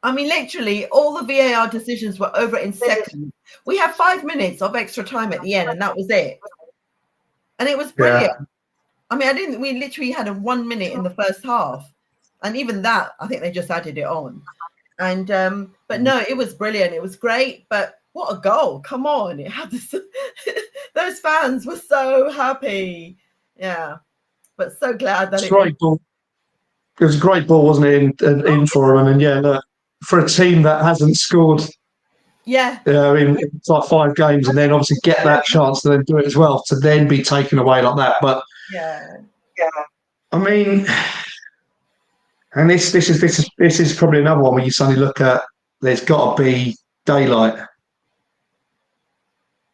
I mean, literally, all the VAR decisions were over in seconds. We had 5 minutes of extra time at the end, and that was it. And it was brilliant. Yeah. I mean, we literally had a 1 minute in the first half. And even that, I think they just added it on. And, but no, it was brilliant. It was great. But what a goal. Come on. It had this, those fans were so happy. Yeah. But so glad that It was a great ball, wasn't it, in for them? And yeah, look, for a team that hasn't scored in like 5 games, and then obviously get that chance to then do it as well, to then be taken away like that. But I mean, and this is probably another one where you suddenly look at, there's got to be daylight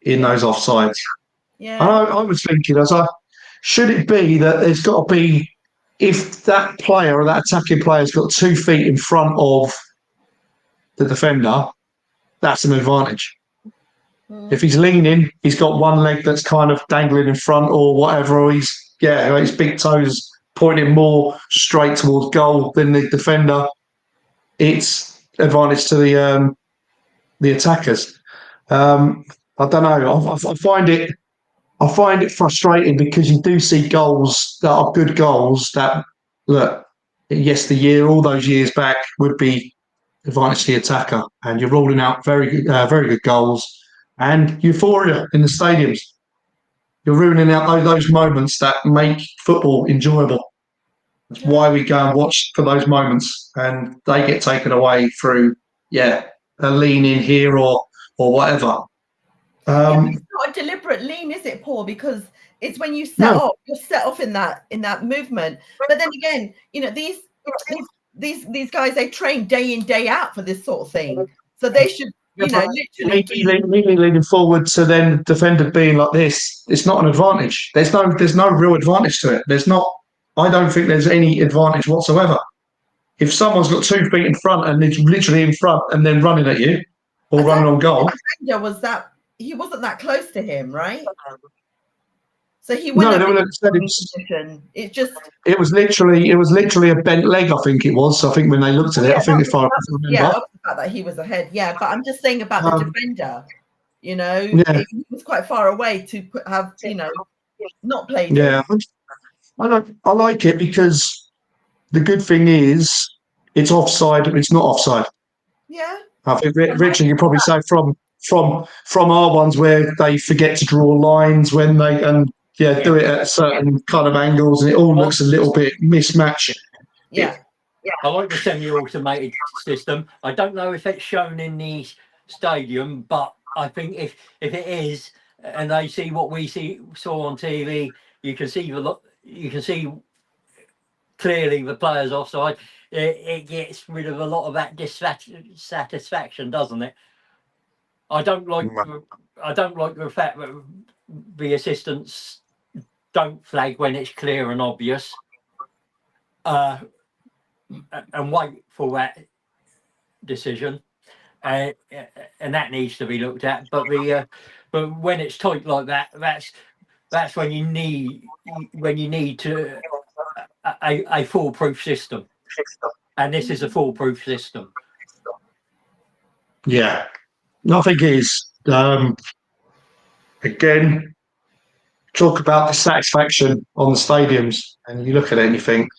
in those offsides. Yeah. I was thinking, should it be that there's got to be, if that player or that attacking player's got 2 feet in front of the defender, that's an advantage. If he's leaning, he's got one leg that's kind of dangling in front or whatever, or his big toes pointing more straight towards goal than the defender, it's advantage to the attackers. I don't know. I find it frustrating, because you do see goals that are good goals that, look, yesteryear, all those years back, would be advantage to the attacker, and you're ruling out very good goals and euphoria in the stadiums. You're ruining out those moments that make football enjoyable. That's why we go and watch for those moments, and they get taken away through a lean in here or whatever. But it's not a deliberate lean, is it, Paul? Because it's when you set off, you're set off in that movement. But then again, you know, these guys, they train day in, day out for this sort of thing. So they should, literally leaning forward to then defender being like this, it's not an advantage. There's no real advantage to it. I don't think there's any advantage whatsoever. If someone's got 2 feet in front and it's literally in front and then running at you or running on goal. He wasn't that close to him, right? So he wouldn't. No, it was literally a bent leg. I think it was. I think when they looked at it, I think if I remember. Yeah, the fact that he was ahead. Yeah, but I'm just saying about the defender. You know, he was quite far away to have not played. Yeah, I like it, because the good thing is it's offside. It's not offside. Yeah. I think, Richard, you probably say from our ones where they forget to draw lines when they do it at certain kind of angles, and it all looks a little bit mismatched. Yeah. I like the semi-automated system. I don't know if it's shown in the stadium, but I think if it is, and they see what we saw on TV, you can see clearly the players offside. It gets rid of a lot of that dissatisfaction, doesn't it? I don't like the fact that the assistants don't flag when it's clear and obvious, and wait for that decision. and that needs to be looked at. But when it's tight like that, that's when you need to a foolproof system, and this is a foolproof system. Yeah, I think it is. Again, talk about dissatisfaction on the stadiums, and you look at it and you think.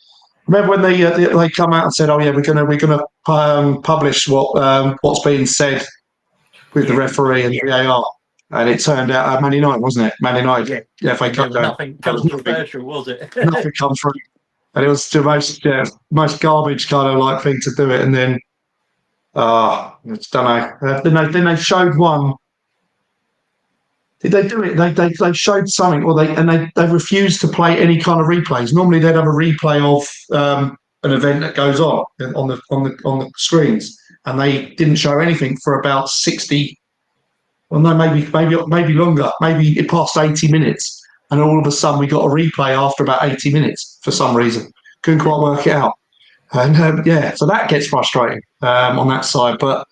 Remember when they come out and said, "Oh yeah, we're gonna publish what's being said with the referee and VAR," and it turned out Man United, wasn't it? Man United, yeah, FA Cup. Nothing controversial, was it? Nothing come through, and it was the most garbage kind of like thing to do it, and then I don't know. Then they showed one. Did they do it? They showed something, or they refused to play any kind of replays. Normally they'd have a replay of an event that goes on the screens, and they didn't show anything for about 60. Well, no, maybe longer. Maybe it passed 80 minutes, and all of a sudden we got a replay after about 80 minutes for some reason. Couldn't quite work it out, and so that gets frustrating on that side, but.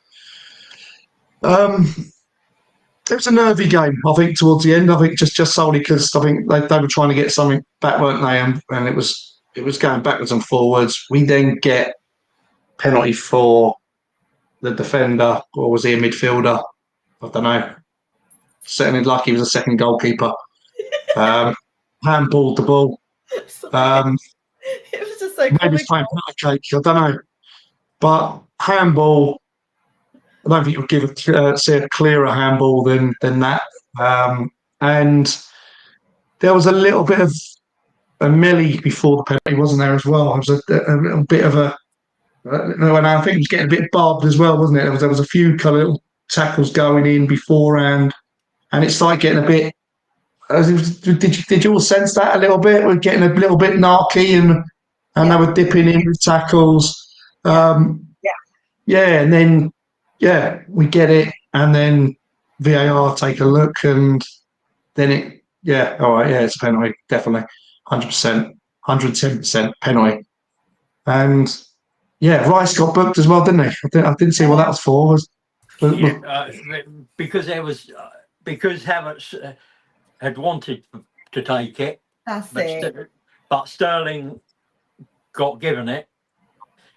It was a nervy game, I think, towards the end. I think just solely because I think they were trying to get something back, weren't they? And it was going backwards and forwards. We then get penalty for the defender, or was he a midfielder? I don't know. Certainly like he was a second goalkeeper. Handballed the ball. It was just so maybe comical. it's playing cake. I don't know. But handball. I don't think you would give a clearer handball than that. And there was a little bit of a melee before the penalty, wasn't there, as well? It was a bit of a... And I think it was getting a bit barbed as well, wasn't it? There was a few kind of little tackles going in beforehand, and it started getting a bit... Did you all sense that a little bit? We're getting a little bit narky, and they were dipping in with tackles. And then... Yeah, we get it, and then VAR take a look, and then all right, it's a penalty, definitely, 100%, 110% penalty, and Rice got booked as well, didn't he? I didn't see what that was for. Because Havertz had wanted to take it, but Sterling got given it.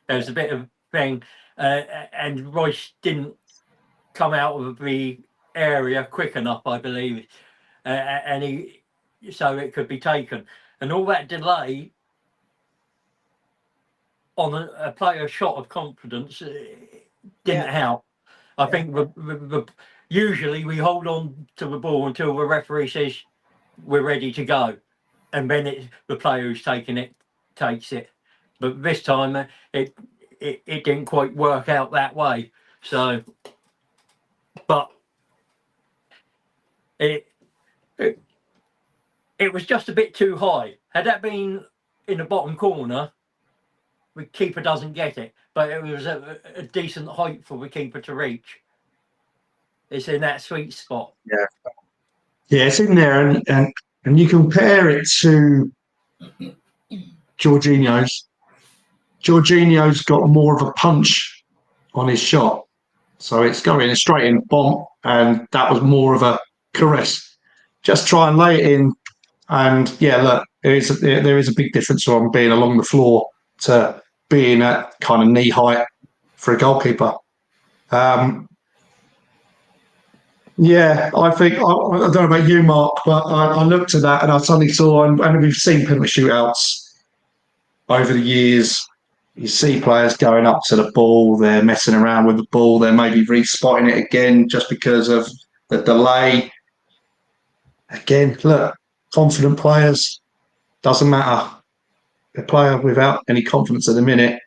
There was a bit of thing. And Royce didn't come out of the area quick enough, I believe, so it could be taken. And all that delay on a player's shot of confidence didn't help. I think usually we hold on to the ball until the referee says we're ready to go, and then the player who's taking it takes it. But this time it didn't quite work out that way. So, but it was just a bit too high. Had that been in the bottom corner, the keeper doesn't get it. But it was a decent height for the keeper to reach. It's in that sweet spot. Yeah, it's in there, and you compare it to Jorginho's. Jorginho's got more of a punch on his shot, so it's going straight in, bomb, and that was more of a caress. Just try and lay it in, and look, there is a big difference from being along the floor to being at kind of knee height for a goalkeeper. I think I don't know about you, Mark, but I looked at that and I suddenly saw, and we've seen penalty shootouts over the years. You see players going up to the ball, they're messing around with the ball, they're maybe re-spotting it again just because of the delay. Again, look, confident players, doesn't matter. A player without any confidence at the minute,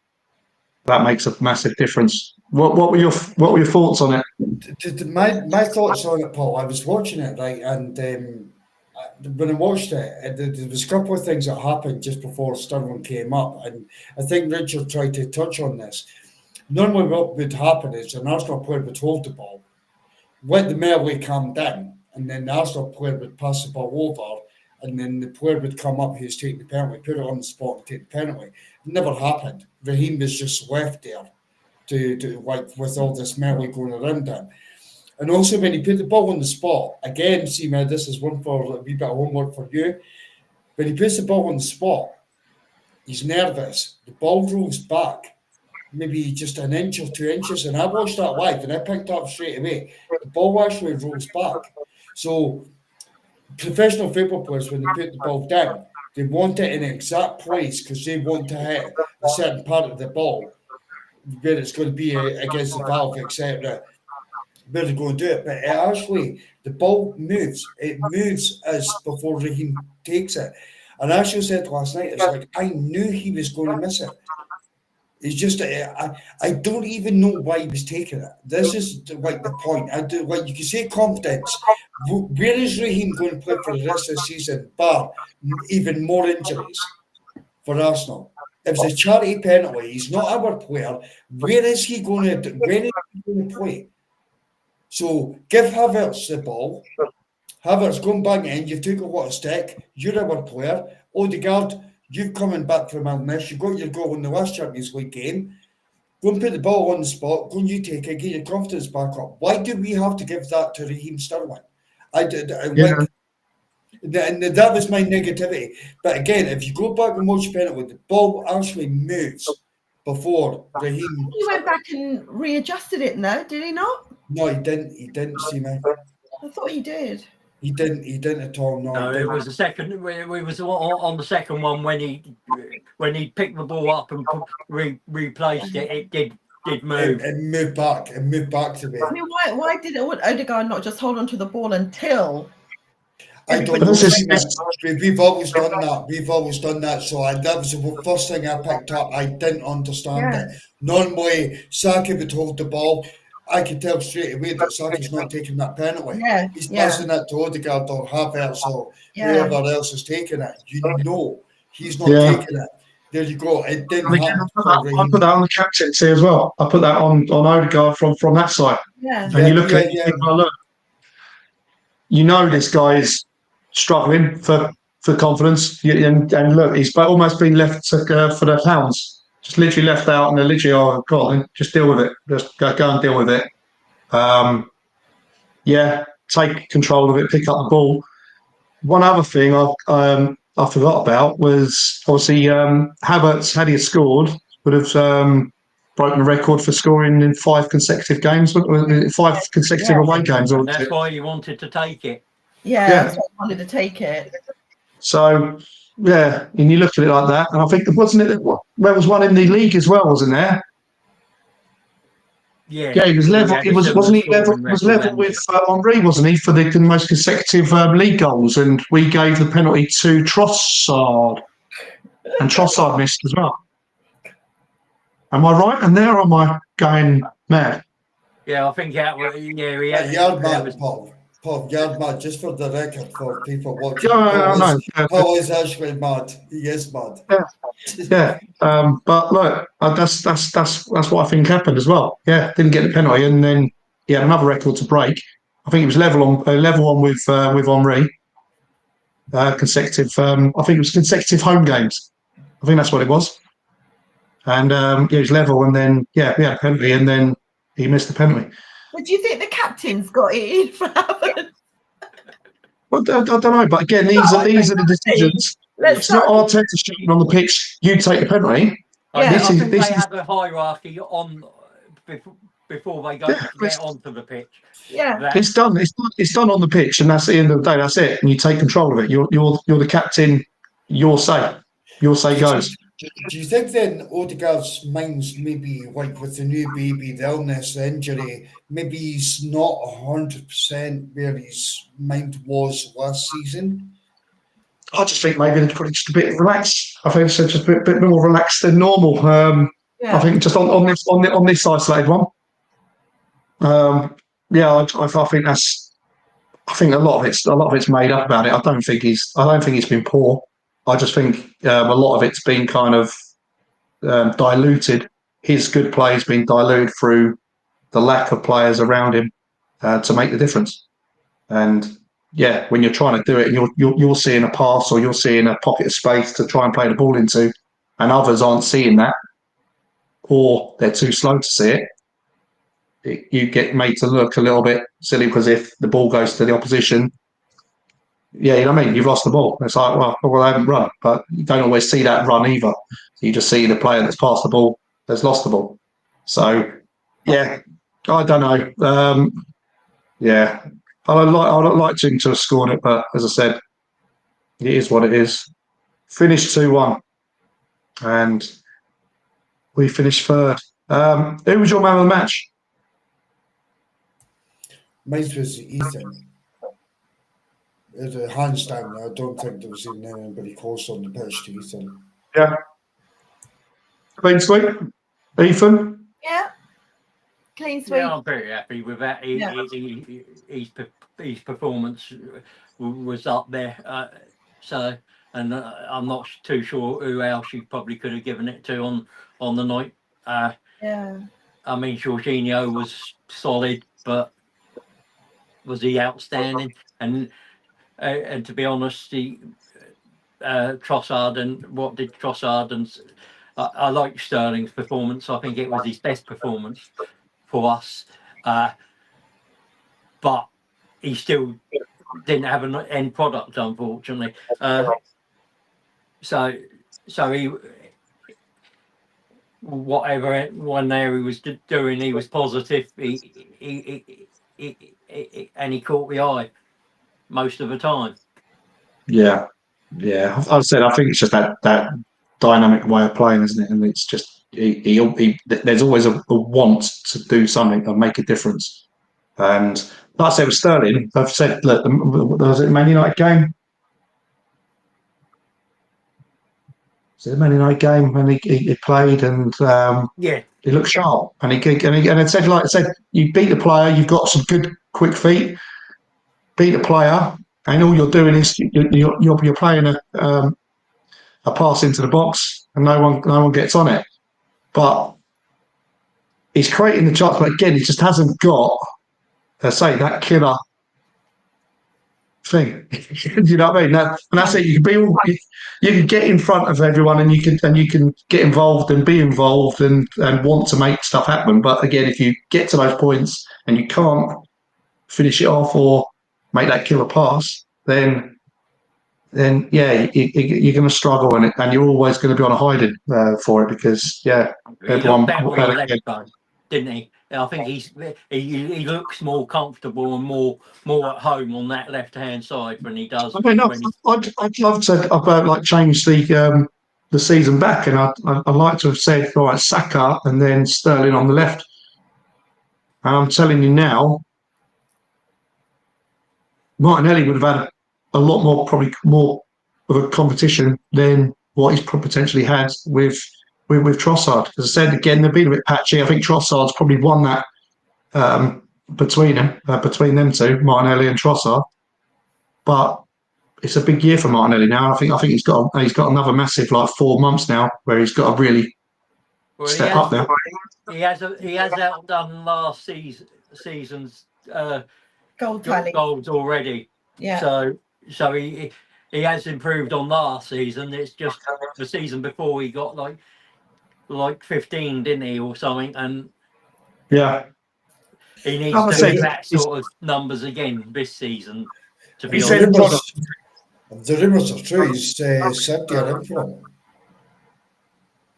that makes a massive difference. What were your thoughts on it? My thoughts on it, Paul, I was watching it, right, and when I watched it, there was a couple of things that happened just before Sterling came up, and I think Richard tried to touch on this. Normally what would happen is an Arsenal player would hold the ball, let the melee calm down, and then the Arsenal player would pass the ball over, and then the player would come up who's taking the penalty, put it on the spot and take the penalty. It never happened. Raheem was just left there. to like with all this melee going around him. And also when he put the ball on the spot, again, see man, this is one for a wee bit of homework for you. When he puts the ball on the spot, he's nervous. The ball rolls back, maybe just an inch or 2 inches. And I watched that live and I picked up straight away. The ball actually rolls back. So professional football players, when they put the ball down, they want it in the exact place because they want to hit a certain part of the ball where it's going to be against the valve, etc. Where they're going to do it. But actually, the ball moves. It moves as before Raheem takes it. And as you said last night, it's like I knew he was going to miss it. It's just I don't even know why he was taking it. This is like the point. I do like you can say confidence. Where is Raheem going to play for the rest of the season? Bar even more injuries for Arsenal. If it's a charity penalty, he's not our player. Where is he going to? When is he going to play? So give Havertz the ball. Havertz going bang in. You've took a lot of stick. You're our player. Odegaard, you've coming back from illness. You got your goal in the last Champions League game. Go and put the ball on the spot. Go and you take it. Get your confidence back up. Why do we have to give that to Raheem Sterling? And that was my negativity. But again, if you go back and watch penalty, the ball actually moves before Raheem. He went back and readjusted it, no? Did he not? No, he didn't. He didn't see me. I thought he did. He didn't at all. No, it was the second. It was on the second one when he picked the ball up and replaced it. It did move. It moved back. It moved back to me. I mean, why did Odegaard not just hold on to the ball until? I don't know. We've always done that. We've always done that. So that was the first thing I picked up. I didn't understand it. Normally, Saka would hold the ball. I could tell straight away that Saka's not taking that penalty. He's passing it to Odegaard or Havertz or whoever else is taking it. You know he's not taking it. There you go. It didn't happen. I put that on the captaincy as well. I put that on Odegaard from that side. Yeah. And you look at it, you think, oh, look, you know this guy is struggling for confidence. And look, he's almost been left for the Hounds. Just literally left out, and they're literally, oh God, just deal with it. Just go and deal with it. Take control of it, pick up the ball. One other thing I forgot about was obviously Havertz, had he scored, would have broken the record for scoring in 5 consecutive games, 5 consecutive away games. And that's why he wanted to take it. Yeah, that's why he wanted to take it. So. Yeah, and you look at it like that, and I think there was one in the league as well, wasn't there? Yeah, he was level. Wasn't he level? Was level with Henry, wasn't he, for the most consecutive league goals? And we gave the penalty to Trossard, and Trossard missed as well. Am I right? And there, am I going mad? Yeah, I think that was. Yeah, he had. Yard mad, Paul, yard mad, just for the record for people watching. Paul is actually mad. He is mad. Yeah. But look, that's what I think happened as well. Yeah, didn't get the penalty, and then he had another record to break. I think it was level on with Henry. Consecutive. I think it was consecutive home games. I think that's what it was. And it was level, and then we had a penalty, and then he missed the penalty. But do you think the captain's got it in for Havertz? Well, I don't know, but again, these are the decisions. It's not Arteta shooting on the pitch. You take the penalty. I think they have a hierarchy on before they get onto the pitch. Yeah, it's done. It's done on the pitch, and that's the end of the day. That's it. And you take control of it. You're the captain. Your say goes. Do you think then Odegaard's mind's maybe like with the new baby, the illness, the injury, maybe he's not 100% where his mind was last season? I just think maybe they're probably just a bit relaxed. I think it's just a bit more relaxed than normal. I think just on this isolated one. I think that's. I think a lot of it's made up about it. I don't think he's been poor. I just think a lot of it's been kind of diluted. His good play has been diluted through the lack of players around him to make the difference. And when you're trying to do it, and you're seeing a pass or you're seeing a pocket of space to try and play the ball into, and others aren't seeing that, or they're too slow to see it, you get made to look a little bit silly because if the ball goes to the opposition, yeah, you know what I mean? You've lost the ball. It's like, well, I haven't run, but you don't always see that run either. You just see the player that's passed the ball that's lost the ball. So, yeah, I don't know. Yeah, I'd like him to have scored it, but as I said, it is what it is. Finished 2-1, and we finished third. Who was your man of the match? Mine was Ethan. It was hands down. I don't think there was even anybody close on the pitch to Ethan. Yeah. Clean sweep. Ethan? Yeah. Clean sweep. Yeah, I'm very happy with that. His performance was up there. And I'm not too sure who else you probably could have given it to on the night. Yeah. I mean, Jorginho was solid, but was he outstanding? And to be honest, Trossard and what did Trossard and I like Sterling's performance. I think it was his best performance for us, but he still didn't have an end product, unfortunately. So he, whatever Nwaneri was doing, he was positive. He and he caught the eye most of the time. Yeah. I said I think it's just that dynamic way of playing, isn't it? And it's just there's always a want to do something and make a difference. And like I said with Sterling, I've said, look, was it Man United game? Was it the Man United game when he played and he looked sharp and it said, like I said, you beat the player, you've got some good quick feet, beat the player, and all you're doing is you're playing a pass into the box and no one gets on it. But he's creating the chance, but again, he just hasn't got, let's say, that killer thing. You know what I mean? And that's it. You can get in front of everyone and you can get involved and be involved and want to make stuff happen. But again, if you get to those points and you can't finish it off or make that killer pass, then yeah, you're going to struggle and you're always going to be on a hiding for it because everyone. Didn't he? I think he looks more comfortable and more at home on that left hand side when he does. I mean, I'd love to change the season back, and I'd like to have said, all right, Saka and then Sterling on the left. And I'm telling you now, Martinelli would have had a lot probably more of a competition than what he's potentially had with Trossard. As I said, again, they've been a bit patchy. I think Trossard's probably won that between them two, Martinelli and Trossard. But it's a big year for Martinelli now. I think he's got another massive 4 months now where he's got to really step up now. He has outdone last season's goals already. Yeah. So he has improved on last season. It's just the season before he got like 15, didn't he, or something? And yeah, he needs to do that sort of numbers again this season. To be honest, the rumours are true. He's Saudi Arabia.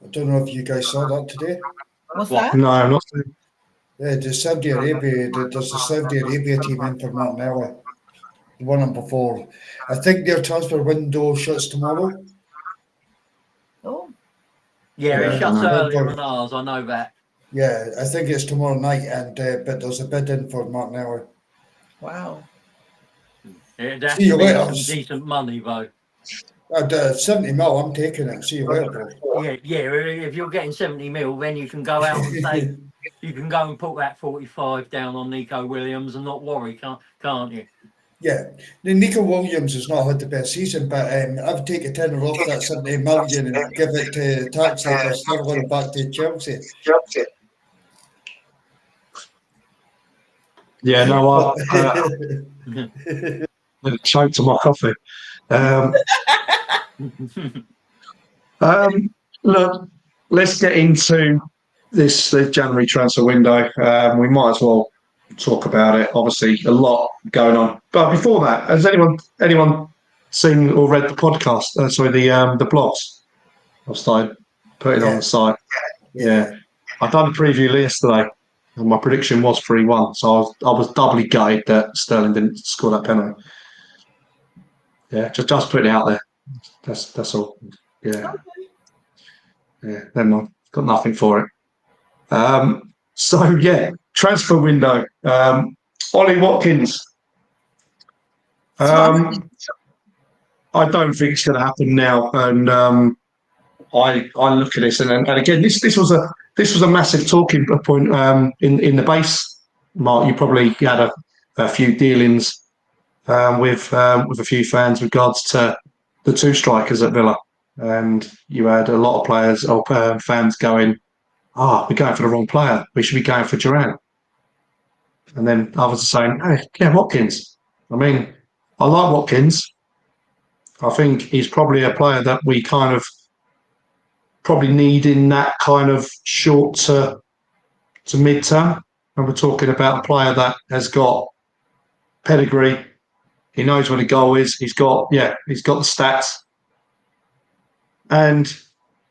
I don't know if you guys saw that today. What's that? No, I'm not. Yeah, the Saudi Arabia. There's a Saudi Arabia team in for Martinelli. The one before. I think their transfer window shuts tomorrow. Oh. Yeah, it shuts earlier than ours. I know that. Yeah, I think it's tomorrow night, and but there's a bid in for Martinelli. Wow. It'd have to be some decent money, though. 70 mil, I'm taking it. See you later, bro. Yeah. If you're getting 70 mil, then you can go out and say you can go and put that 45 down on Nico Williams and not worry, can't you? Yeah, Nico Williams has not had the best season, but I would take a tenner off that 70 million and give it to tax haver Sterling back to Chelsea. Yeah, no, I choked on my coffee. Look, let's get into this January transfer window. We might as well talk about it. Obviously, a lot going on. But before that, has anyone seen or read the podcast? The blogs I've started putting on the site. Yeah. I done a preview yesterday, and my prediction was 3-1. So I was doubly gutted that Sterling didn't score that penalty. Yeah, just putting it out there. That's all. Yeah. Yeah, never mind. Got nothing for it. Transfer window. Ollie Watkins. I don't think it's going to happen now. And I look at this, and again, this was a massive talking point in the base. Mark, you probably had a few dealings with a few fans regards to the two strikers at Villa, and you had a lot of players or fans going, we're going for the wrong player. We should be going for Duran. And then others are saying, hey, yeah, Watkins. I mean, I like Watkins. I think he's probably a player that we kind of probably need in that kind of short to mid-term. And we're talking about a player that has got pedigree. He knows where the goal is. He's got the stats. And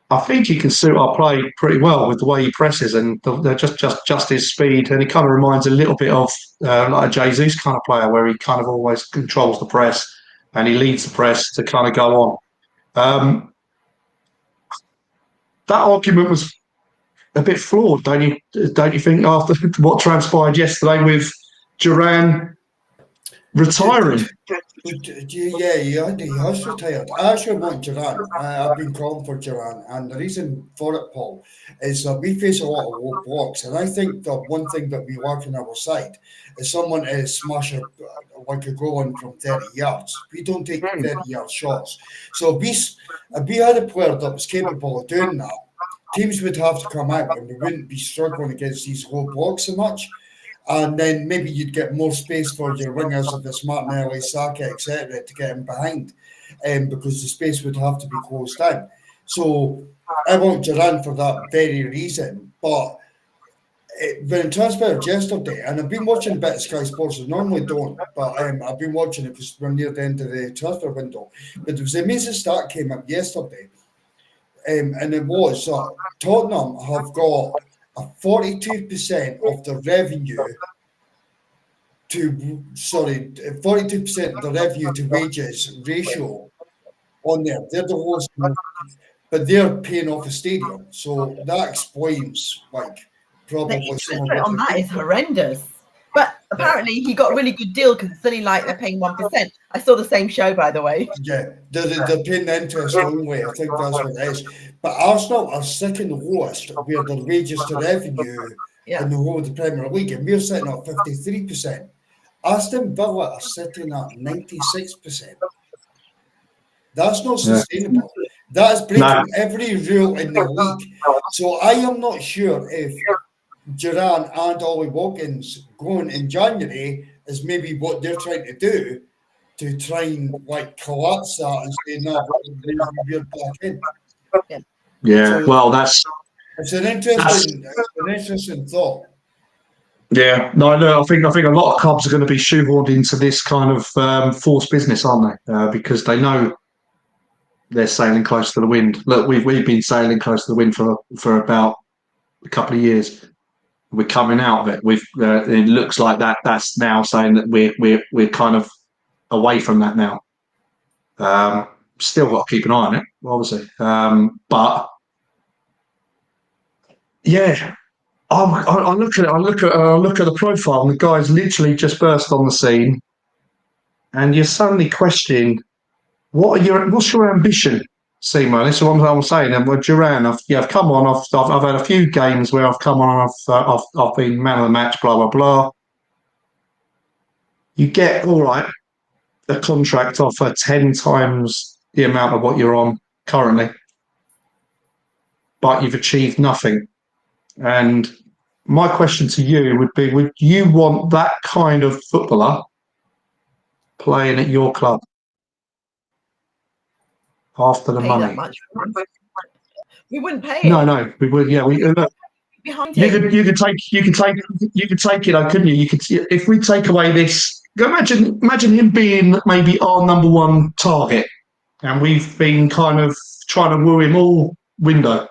I think he can suit our play pretty well with the way he presses and just his speed. And he kind of reminds a little bit of like a Jesus kind of player, where he kind of always controls the press and he leads the press to kind of go on. That argument was a bit flawed, don't you think, after what transpired yesterday with Duran retiring? Yeah, he has retired. I actually want Duran. I've been calling for Duran, and the reason for it, Paul, is that we face a lot of low blocks, and I think that one thing that we lack on our side is someone to smash like a goal in from 30 yards. We don't take 30-yard shots. So if we had a player that was capable of doing that, teams would have to come out, and we wouldn't be struggling against these low blocks so much. And then maybe you'd get more space for your wingers of this Martinelli, Saka, etc., to get in behind, because the space would have to be closed down. So I want Duran for that very reason. But when transferred yesterday, and I've been watching a bit of Sky Sports, I normally don't, but I've been watching it because we're near the end of the transfer window. But there was an amazing stat came up yesterday, and it was Tottenham have got a 42% of the revenue 42% of the revenue to wages ratio on there. They're the lowest, but they're paying off a stadium. So that explains probably the some interest of rate on that is horrendous. But apparently he got a really good deal because it's only like they're paying 1%. I saw the same show, by the way. Yeah, they're paying the interest only. I think that's what it is. But Arsenal are second lowest where the wages to revenue in the whole of the Premier League, and we're sitting at 53%. Aston Villa are sitting at 96%. That's not sustainable. That is breaking every rule in the league. So I am not sure if Duran and Ollie Watkins going in January is maybe what they're trying to do to try and collapse that and say, no, we're back in. Yeah, so, well, it's an interesting thought. Yeah, no, I think a lot of clubs are going to be shoehorned into this kind of forced business, aren't they? Because they know they're sailing close to the wind. Look, we've been sailing close to the wind for about a couple of years. We're coming out of it. It looks like that's now saying that we're kind of away from that now. Still got to keep an eye on it, obviously. But yeah. I look at the profile, and the guy's literally just burst on the scene, and you're suddenly questioning what's your ambition, Seymour? This is what I'm saying. And with Duran, I've come on. I've had a few games where I've come on. I've been man of the match. Blah blah blah. You get a contract offer 10 times the amount of what you're on currently, but you've achieved nothing. And my question to you would be, would you want that kind of footballer playing at your club after the money? That much. We wouldn't pay No, we would. Yeah, behind You him. could take it though, couldn't you? You could, if we take away this. Imagine him being maybe our number one target, and we've been kind of trying to woo him all window,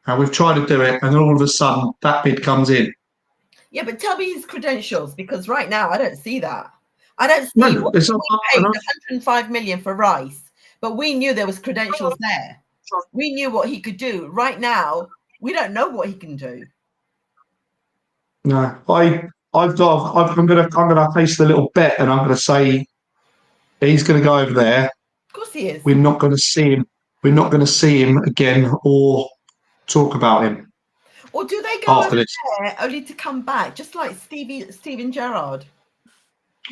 and we've tried to do it, and then all of a sudden that bid comes in. Yeah, but tell me his credentials, because right now I don't see that. I don't see No, what it's we not paid enough. 105 million for Rice, but we knew there was credentials there. We knew what he could do. Right now, we don't know what he can do. No, I'm gonna place the little bet, and I'm gonna say he's gonna go over there. Of course he is. We're not gonna see him. We're not gonna see him again or talk about him Or do they go after over this. there only to come back, just like Steven Gerrard?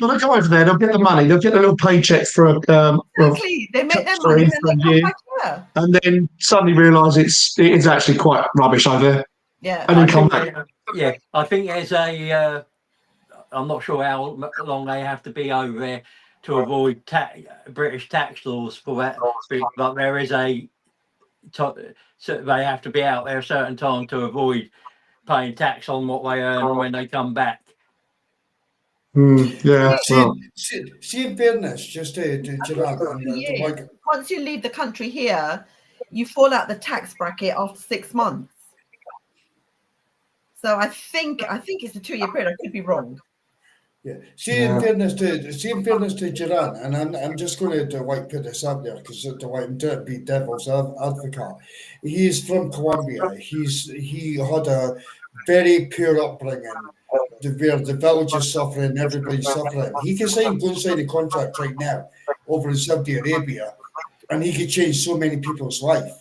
Well, they go over there. They'll get the money. They'll get a little paycheck for Exactly. They make their money and for they a come year, back here. and then suddenly realise it's actually quite rubbish over there, Yeah. and I then come think, back. yeah, I think there's a. I'm not sure how long they have to be over there to avoid British tax laws for that, but there is so they have to be out there a certain time to avoid paying tax on what they earn when they come back. Yeah, well, See, in fairness, just to Gerard, Once you leave the country here, you fall out the tax bracket after 6 months. So I think it's a 2-year period. I could be wrong. yeah. In fairness to Gerard, and I'm just going to put this up there because to be devil's advocate. He's from Colombia. He had a very poor upbringing, where the village is suffering, everybody's suffering. He can go and sign a contract right now over in Saudi Arabia, and he could change so many people's life.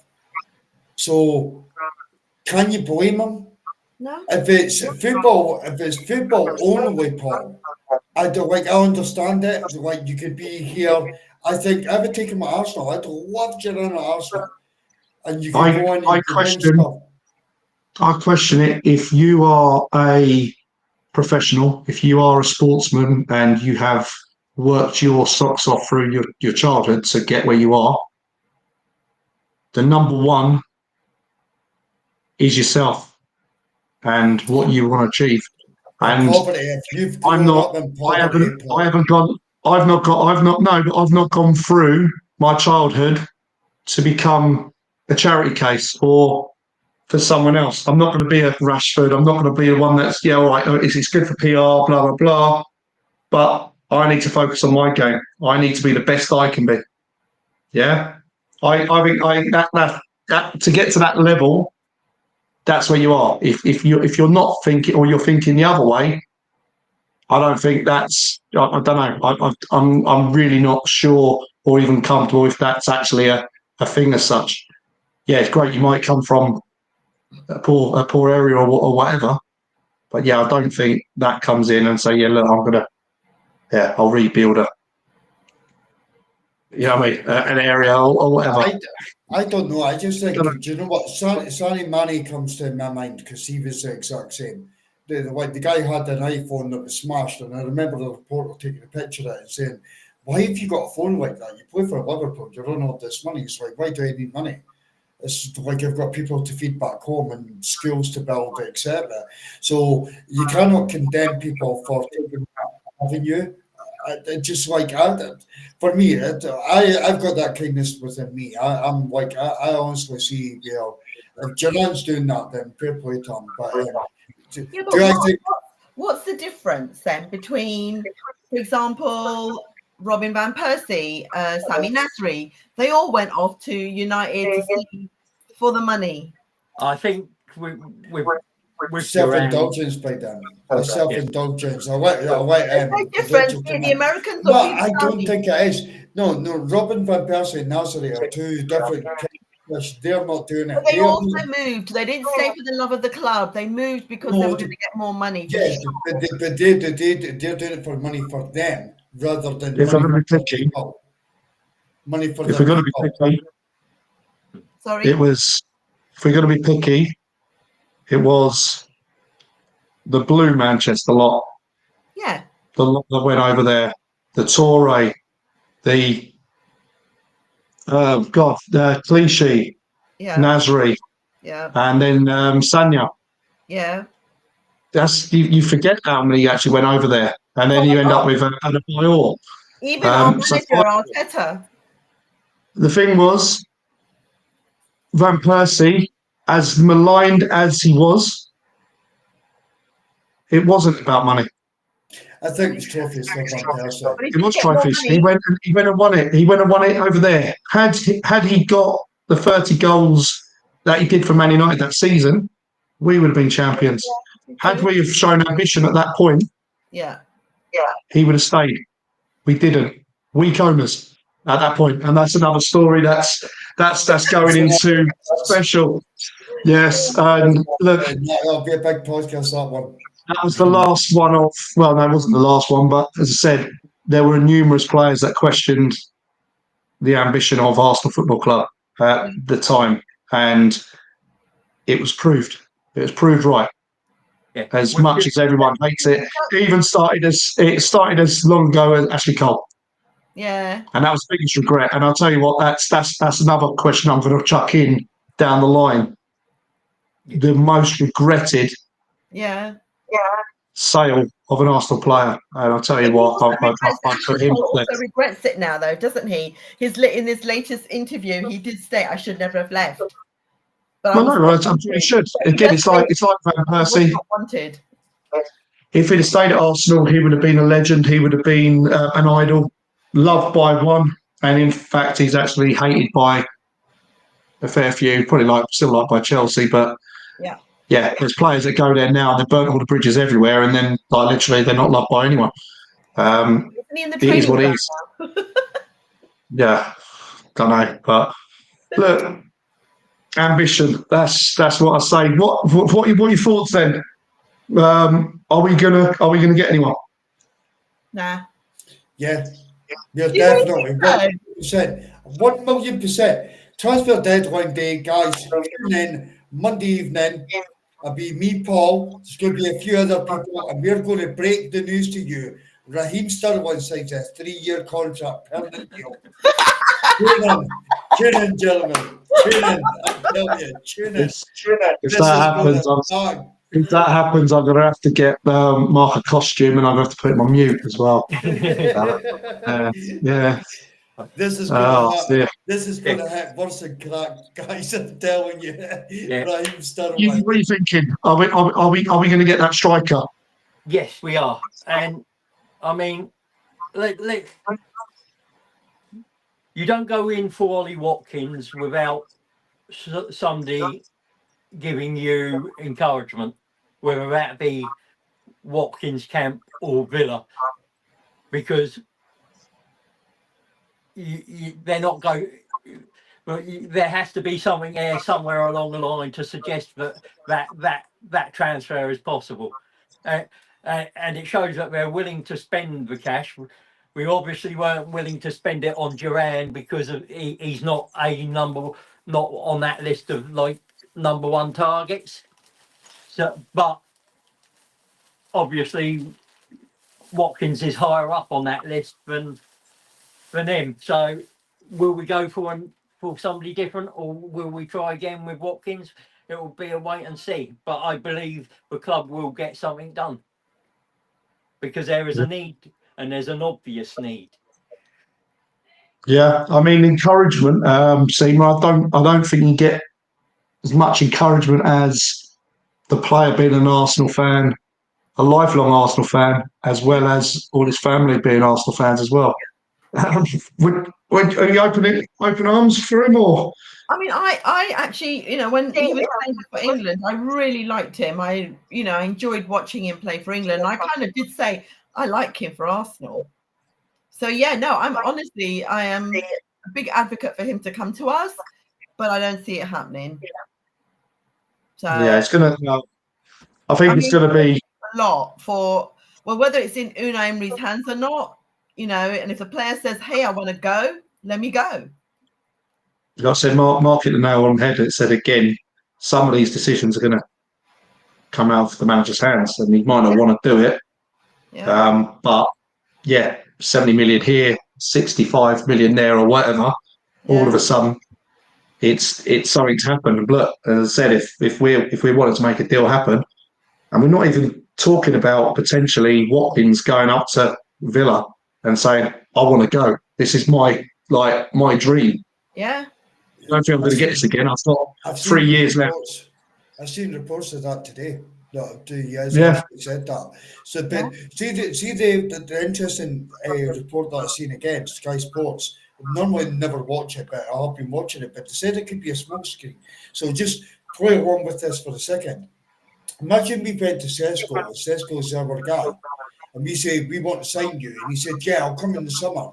So, can you blame him? No. If it's football only, Paul, I understand it. Like, you could be here. I think I would take him at Arsenal. I'd love Girona at Arsenal, and you can go in and you can win stuff. I question it. If you are a professional, if you are a sportsman, and you have worked your socks off through your childhood to get where you are, the number one is yourself and what you want to achieve. And Poverty. If you've I'm grown not. up in I poverty, haven't. Paul, I haven't gone. I've not got. I've not. No, but I've not gone through my childhood to become a charity case or for someone else. I'm not going to be a Rashford. I'm not going to be the one that's all right. It's good for PR. Blah blah blah. But I need to focus on my game. I need to be the best I can be. Yeah. I think that to get to that level, that's where you are. If you're not thinking, or you're thinking the other way, I don't think that's. I don't know. I'm really not sure or even comfortable if that's actually a thing as such. Yeah, it's great. You might come from a poor area or whatever, but yeah, I don't think that comes in and say, yeah, look, I'll rebuild an area or whatever. I don't know. I just think, do you know what? Sonny Manny comes to my mind because he was the exact same. The guy had an iPhone that was smashed, and I remember the reporter taking a picture of it and saying, "Why have you got a phone like that? You play for Liverpool, you run all this money. It's like, why do I need money? It's like I've got people to feed back home and schools to build, etc." So you cannot condemn people for taking that avenue. Just like I did. For me, I've got that kindness within me. I'm like, I honestly see, if Jalan's doing that, then fair play to him. But what's the difference then between, for example, Robin van Persie, Sami Nasri? They all went off to United to see for the money. I think with self-indulgence by them. Self-indulgence. The Americans. No, I don't think it is. No. Robin van Persie and Nasri are two different. They're not doing it. But they also moved. They didn't stay for the love of the club. They moved because they were going to get more money. Yes, but they're doing it for money for them rather than If money I'm for picky, people. Money for if the we're going to people. be picky, Sorry. If we're going to be picky, it was the blue Manchester lot. Yeah. The lot that went over there, the Torre, the Clichy, Yeah. Nasri, Yeah. and then Sanya. Yeah. You forget how many actually went over there, and then you end up with an Adebayor. Even our So manager, Arteta. the thing was, Van Persie, as maligned as he was, it wasn't about money. I think it's trophies for Van Persie. But if It you was get more trophies. money, He went and won it. He went and won it over there. Had he got the 30 goals that he did for Man United that season, we would have been champions. Had we have shown ambition at that point, yeah. he would have stayed. We didn't. Weak owners at that point, and that's another story. That's going into special. Yes, and look, That'll be a big podcast, that one. that was the last one of. Well, no, it wasn't the last one, but as I said, there were numerous players that questioned the ambition of Arsenal Football Club at the time, and it was proved. It was proved right. Yeah. As much as everyone hates it, it started as long ago as Ashley Cole. Yeah. And that was the biggest regret. And I'll tell you what, that's another question I'm going to chuck in down the line. The most regretted sale of an Arsenal player. And I'll tell you what, I put him also regrets it now, though, doesn't he? In this latest interview, he did say, "I should never have left." But I'm sure he should. Again, it's like Van Persie. Wanted. If he'd have stayed at Arsenal, he would have been a legend. He would have been an idol, loved by one, and in fact, he's actually hated by a fair few. Probably still liked by Chelsea, but yeah, there's players that go there now. They've burnt all the bridges everywhere, and then literally they're not loved by anyone. It is what it is. Yeah, don't know, but look, ambition. That's what I say. What are your thoughts then? Are we gonna get anyone? Nah. Yeah, definitely. 100%. 1,000,000%. Transfer deadline day, guys. Tune in Monday evening. It'll be me, Paul. There's going to be a few other people, and we're going to break the news to you. Raheem Sterling signs a 3-year contract, permanent deal. Tune in, gentlemen. Tune in. I tell you, tune in. If that happens, I'm going to have to get Mark a costume, and I'm going to have to put him on mute as well. Yeah. This is going to hit worse than crack, guys. I'm telling you. Raheem Sterling. What are you thinking? Are we going to get that striker? Yes, we are. And I mean, you don't go in for Ollie Watkins without somebody giving you encouragement, whether that be Watkins camp or Villa, because they're not going. But there has to be something there somewhere along the line to suggest that transfer is possible, and it shows that they're willing to spend the cash. We obviously weren't willing to spend it on Duran because he's not on that list of number one targets. So, but obviously Watkins is higher up on that list than him. So will we go for somebody different, or will we try again with Watkins? It will be a wait and see. But I believe the club will get something done because there is a need, and there's an obvious need. Yeah, I mean encouragement, Seema. I don't think you get as much encouragement as the player being an Arsenal fan, a lifelong Arsenal fan, as well as all his family being Arsenal fans as well. Are you open arms for him, or? I mean, I actually, when he was playing for England, I really liked him. I enjoyed watching him play for England. I kind of did say I like him for Arsenal. So I am a big advocate for him to come to us, but I don't see it happening. So yeah, it's gonna. I think it's gonna be a lot for whether it's in Unai Emery's hands or not. And if the player says, "Hey, I want to go," let me go. Like I said, Mark hit the nail on the head. It said again, some of these decisions are going to come out of the manager's hands, and he might not want to do it. Yeah. But 70 million here, 65 million there, or whatever. All of a sudden, it's something to happen. And look, as I said, if we wanted to make a deal happen, And we're not even talking about potentially Watkins going up to Villa and saying, I want to go. This is my dream. Yeah. I don't think I'm going to get this again. I've got 3 years left. I've seen reports of that today. That he has Yeah. actually said that. So, but see the interesting report that I've seen again, Sky Sports. Normally, never watch it, but I have been watching it. But they said it could be a smokescreen. So just play along with this for a second. Imagine we went to Sesko, and Sesko's our guy, and we say we want to sign you, and he said, "Yeah, I'll come in the summer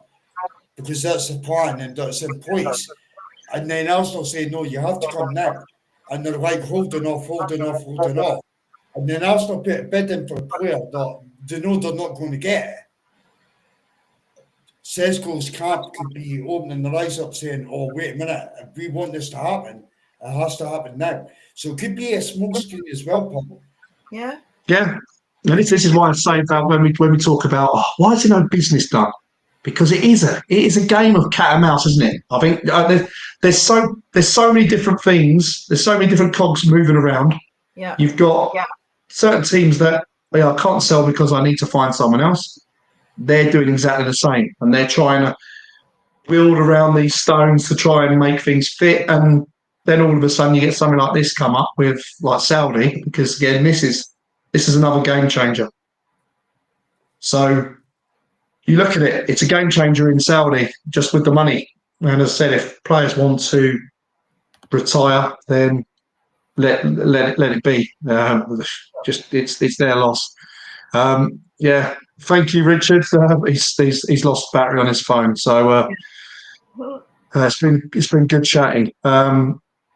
because that's the plan and that's in place." And then Arsenal say, "No, you have to come now," and they're like holding off. And then Arsenal put a bid in for a player that they know they're not going to get. Sesko's camp could be opening their eyes up saying, "Oh, wait a minute, if we want this to happen, it has to happen now." So it could be a smokescreen as well, Paul. Yeah. Yeah. And this is why I say about when we talk about why is there no business done? Because it is a game of cat and mouse, isn't it? I think there's so many different things. There's so many different cogs moving around. Yeah. You've got certain teams that I can't sell because I need to find someone else. They're doing exactly the same, and they're trying to build around these stones to try and make things fit. And then all of a sudden, you get something like this come up with like Saudi, because again, this is another game changer. So you look at it; it's a game changer in Saudi just with the money. And as I said, if players want to retire, then let it be. Just it's their loss. Yeah, thank you, Richard. He's lost battery on his phone, so it's been good chatting.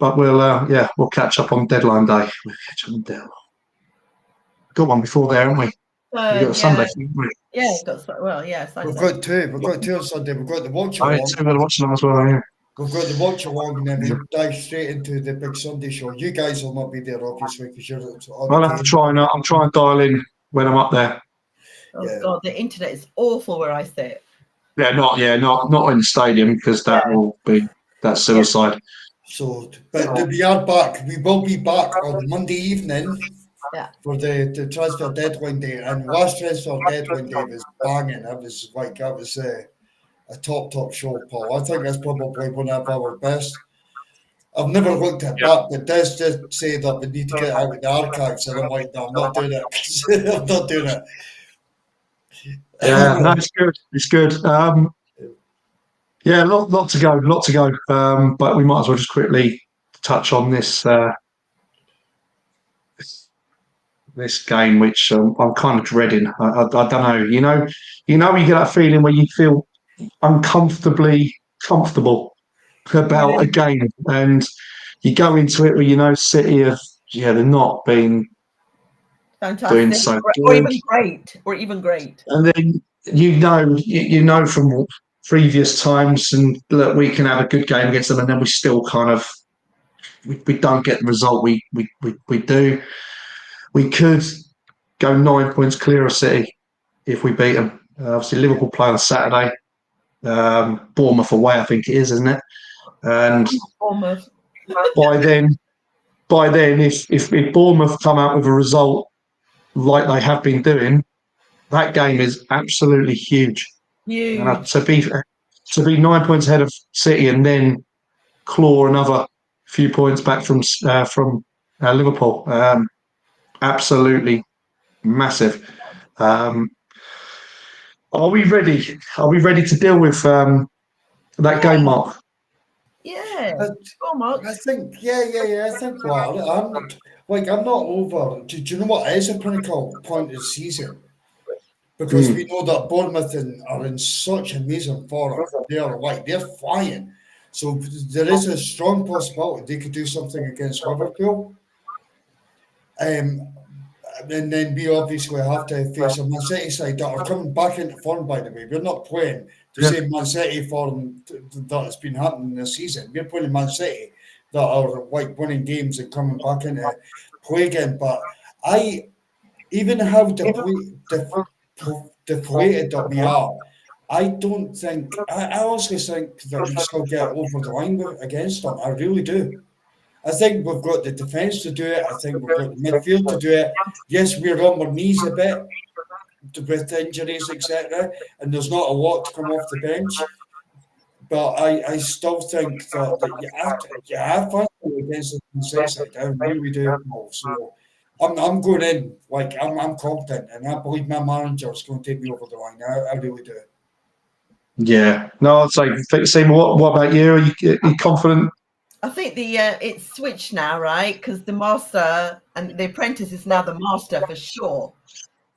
But we'll catch up on deadline day. We'll catch up on deadline. Got one before there, haven't we? We got a Sunday, haven't we? Yeah, We've got two. We've got two on Sunday. We've got the watch Oh, along. yeah, two watch along as well. Yeah. We've got the watch along, and then we dive straight into the big Sunday show. You guys will not be there, obviously, because you're on. I'll have to try and I'm trying to dial in when I'm up there. Oh God, the internet is awful where I sit. Yeah, not in the stadium, because that will be suicide. So, but we are back. We will be back on Monday evening. Yeah. For the transfer deadline day, and last transfer deadline day was banging. That was a top show, Paul. I think that's probably one of our best. I've never looked at that, but Des just say that we need to get out of the archives, and I'm like, no, I'm not doing it. I'm not doing it. Yeah, no, it's good. It's good. Yeah, lot to go. But we might as well just quickly touch on this this game, which I'm kind of dreading. I don't know. You know, you get that feeling where you feel uncomfortably comfortable about a game, and you go into it where City they're not been fantastic, doing so or good, or even great. and then you know from previous times, and look, we can have a good game against them, and then we still kind of we don't get the result we do. We could go 9 points clear of City if we beat them. Obviously, Liverpool play on Saturday. Bournemouth away, I think it is, isn't it? And Bournemouth. by then, if Bournemouth come out with a result like they have been doing, that game is absolutely huge. Huge. To be 9 points ahead of City and then claw another few points back from Liverpool, absolutely massive. Are we ready? Are we ready to deal with that game, Mark? Yeah. Go, Mark. I think, I think, I'm not over. Do you know what is a pinnacle point of the season? Because we know that Bournemouth are in such amazing form. They're flying. So there is a strong possibility they could do something against Liverpool. And then we obviously have to face a Man City side that are coming back into form, by the way. We're not playing the same Man City form that has been happening this season. We're playing Man City that are like winning games and coming back into play again. But even how deflated that we are, I don't think, I honestly think that we still get over the line against them. I really do. I think we've got the defence to do it. I think we've got the midfield to do it. Yes, we're on our knees a bit with injuries, etc., and there's not a lot to come off the bench. But I still think that you have fun against the side. I really do. So I'm going in like I'm confident, and I believe my manager is going to take me over the line. I really do. Yeah. No, I'd say, Seymour, what about you? Are you confident? I think it's switched now, right? Because the master and the apprentice is now the master for sure.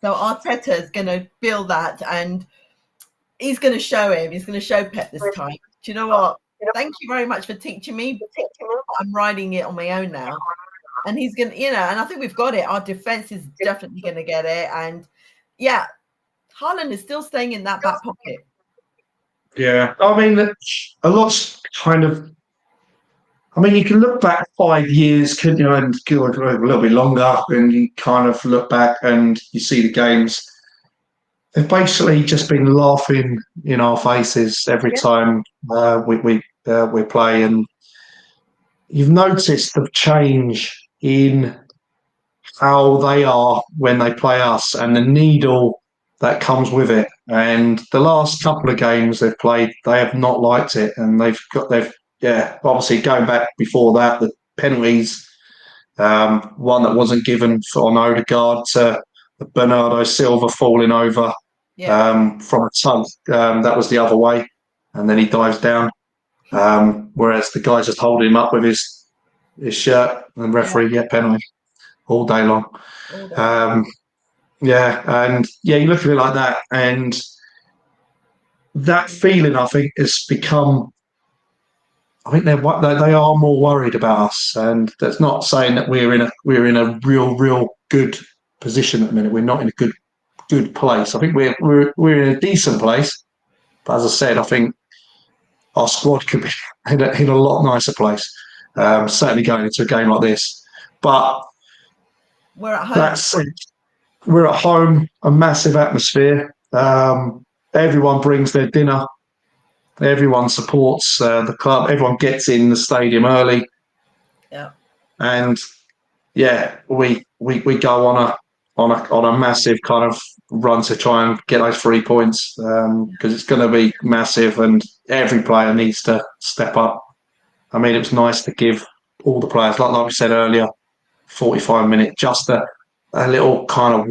So Arteta is going to build that, and he's going to show him. He's going to show Pep this time. Do you know what? Thank you very much for teaching me. I'm riding it on my own now. And he's going to, and I think we've got it. Our defense is definitely going to get it. And yeah, Haaland is still staying in that back pocket. Yeah. I mean, a lot's kind of, I mean, you can look back 5 years, couldn't you, and go a little bit longer, and you kind of look back and you see the games. They've basically just been laughing in our faces every time we play, and you've noticed the change in how they are when they play us, and the needle that comes with it. And the last couple of games they've played, they have not liked it, and they've obviously going back before that, the penalties. One that wasn't given on Odegaard to Bernardo Silva falling over from a tug. That was the other way, and then he dives down. Whereas the guy's just holding him up with his shirt, and the referee get penalty all day long. And you look at it like that, and that feeling, I think, has become. I think they are more worried about us, and that's not saying that we're in a real good position at the minute. We're not in a good place. I think we're in a decent place, but as I said, I think our squad could be in a lot nicer place. Certainly going into a game like this, but we're at home. That's it. We're at home, a massive atmosphere. Everyone brings their dinner. Everyone supports the club. Everyone gets in the stadium early. Yeah. And we go on a massive kind of run to try and get those 3 points because it's going to be massive, and every player needs to step up. I mean, it was nice to give all the players, like we said earlier, 45 minutes, just a little kind of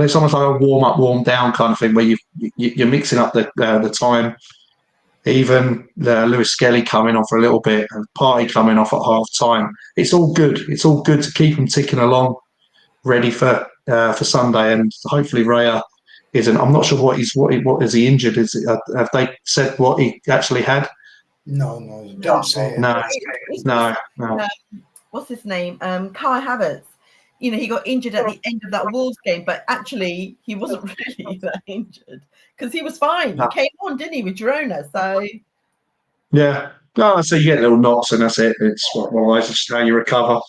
it's almost like a warm up, warm down kind of thing where you're mixing up the time. Even Lewis Skelly coming off a little bit, and Party coming off at half time. It's all good. It's all good to keep them ticking along, ready for Sunday. And hopefully Raya isn't. I'm not sure what is he injured? Have they said what he actually had? No, don't say it. No. What's his name? Kai Havertz. He got injured at the end of that Wolves game, but actually he wasn't really that injured because he was fine. He came on, didn't he, with Girona? So yeah, no. So you get little knocks, and that's it. It's just how you recover.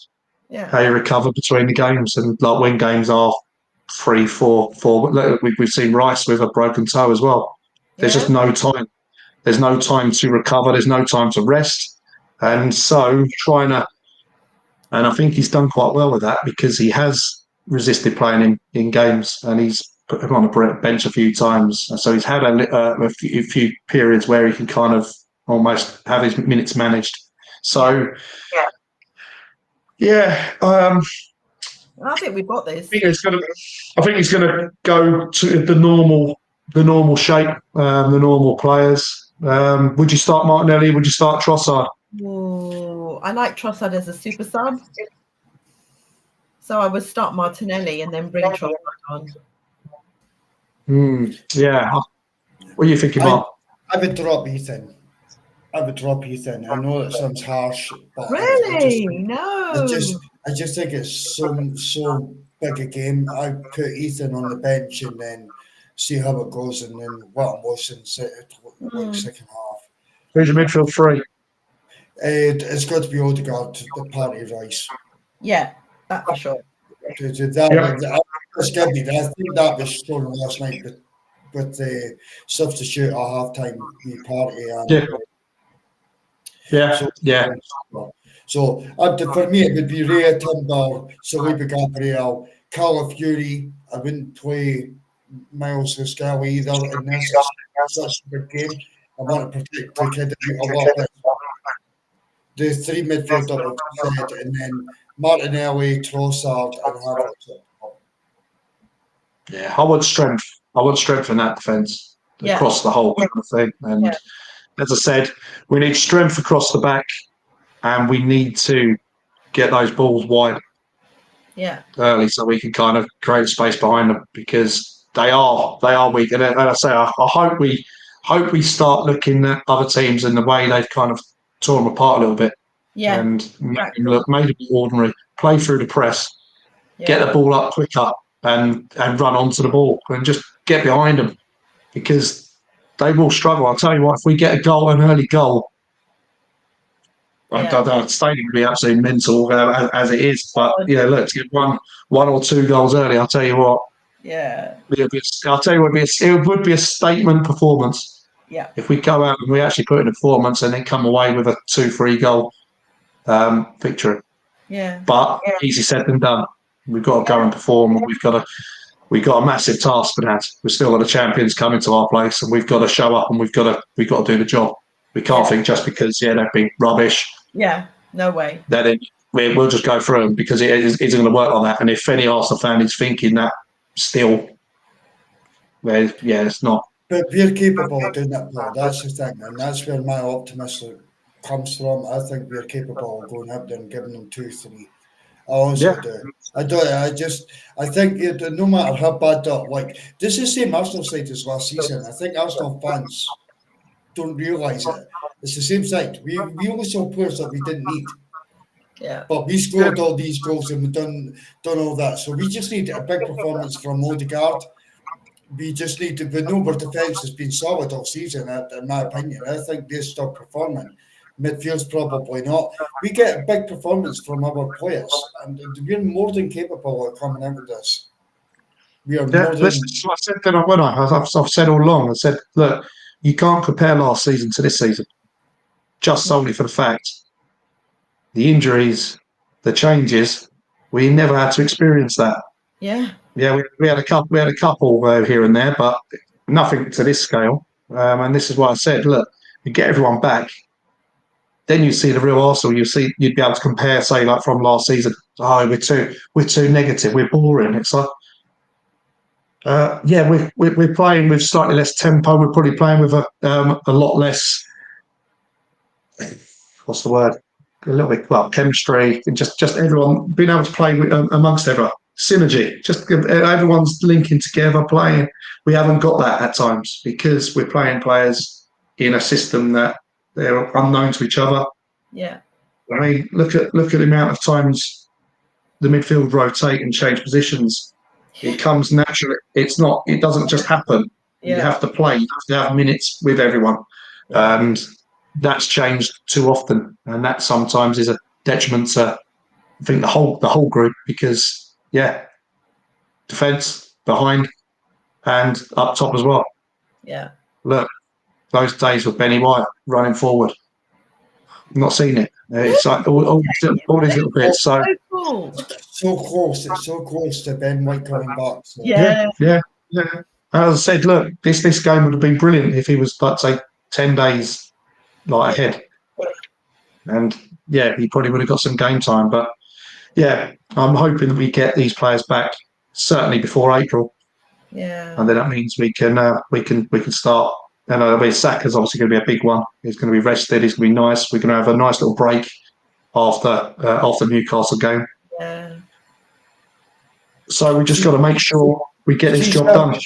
Yeah, how you recover between the games, and like when games are 3-4. We've seen Rice with a broken toe as well. There's just no time. There's no time to recover. There's no time to rest, and so and I think he's done quite well with that because he has resisted playing in games, and he's put him on a bench a few times. So he's had a few periods where he can kind of almost have his minutes managed. So, I think we've got this. I think he's gonna go to the normal shape, the normal players. Would you start Martinelli? Would you start Trossard? Oh, I like Trossard as a super sub. So I would start Martinelli and then bring Trossard on. Yeah. What are you thinking, Mark? I would drop Ethan. I know that sounds harsh, but really? I just think it's so big a game. I put Ethan on the bench and then see how it goes, and then what I'm watching second half. Who's your midfield three? It's got to be Odegaard, the Party, Rice. Yeah, that for sure. I think that was shown last night with the substitute at half time, the Party. And, Yeah. So for me, it would be Raya, Timber, Saliba Gabriel, Calafiori. I wouldn't play Miles Scalia either in this. It's such a good game. I want to protect the kid a lot better. The three midfielder we've said, and then Martinelli, Trossard, and Havertz. Yeah, I want strength. I want strength in that defence across the whole kind of thing. And as I said, we need strength across the back, and we need to get those balls wide early so we can kind of create space behind them, because they are weak. And I say, I hope we start looking at other teams in the way they've kind of torn them apart a little bit. Yeah. And look, made it ordinary, play through the press, get the ball up quicker, and run onto the ball and just get behind them, because they will struggle. I'll tell you what, if we get an early goal, the stadium will be absolutely mental as it is. But look, to get one or two goals early, I'll tell you what. Yeah. I'll tell you what, it would be a statement performance. Yeah. If we go out and we actually put in a performance and then come away with a 2-3 goal victory. Yeah. But easy said than done. We've got to go and perform. We've got a massive task for that. We've still got the champions coming to our place, and we've got to show up, and we've got to do the job. We can't think just because they've been rubbish. Yeah, no way. Then we'll just go through them, because it isn't going to work like that. And if any Arsenal fan is thinking that still, it's not. But we're capable of doing that, though. That's the thing, and that's where my optimism comes from. I think we're capable of going up there and giving them 2-3. I also do. I think no matter how bad this is the same Arsenal side as last season. I think Arsenal fans don't realise it. It's the same side. We only saw players that we didn't need. Yeah. But we scored all these goals and we've done all that. So we just need a big performance from Odegaard. We just need to. The number defence has been solid all season, in my opinion. I think they're still performing. Midfield's probably not. We get a big performance from our players, and we're more than capable of coming out of this. We are more than. I said that I've said all along. I said, look, you can't compare last season to this season, just solely for the fact the injuries, the changes. We never had to experience that. Yeah. Yeah, we had a couple here and there, but nothing to this scale. And this is why I said, look, you get everyone back, then you see the real Arsenal. You'd be able to compare, say, like from last season. Oh, we're too negative. We're boring. It's like, we're playing with slightly less tempo. We're probably playing with a lot less. What's the word? A little bit chemistry. Just everyone being able to play amongst everyone. Synergy. Just everyone's linking together, playing. We haven't got that at times because we're playing players in a system that they're unknown to each other. Yeah. I mean, look at the amount of times the midfield rotate and change positions. It comes naturally. It doesn't just happen. You have to play. You have to have minutes with everyone. And that's changed too often. And that sometimes is a detriment to, I think, the whole group, because defence, behind, and up top as well. Yeah. Look, those days with Benny White running forward. I've not seen it. It's like all these little bits. So cool. So close. It's so close to Ben White coming back. So. Yeah. As I said, look, this game would have been brilliant if he was, like, say, 10 days ahead. And he probably would have got some game time. But I'm hoping that we get these players back certainly before April. Yeah. And then that means we can start. And Saka's obviously going to be a big one. He's going to be rested. He's going to be nice. We're going to have a nice little break after Newcastle game. Yeah. So we just got to make sure we get this job done.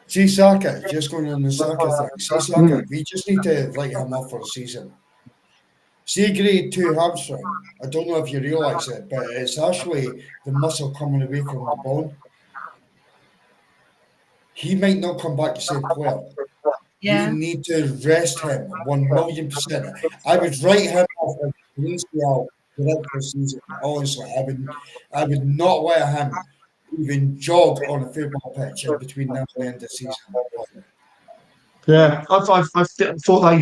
See Saka, just going on the Saka thing. See Saka, we just need to write him off for the season. See grade 2 hamstring. I don't know if you realise it, but it's actually the muscle coming away from the bone. He might not come back the same player. Yeah. You need to rest him 1,000,000%. I would write him off as UCL without the season. Honestly, I would not let him even jog on a football pitch in between now and the end of the season. Yeah, I thought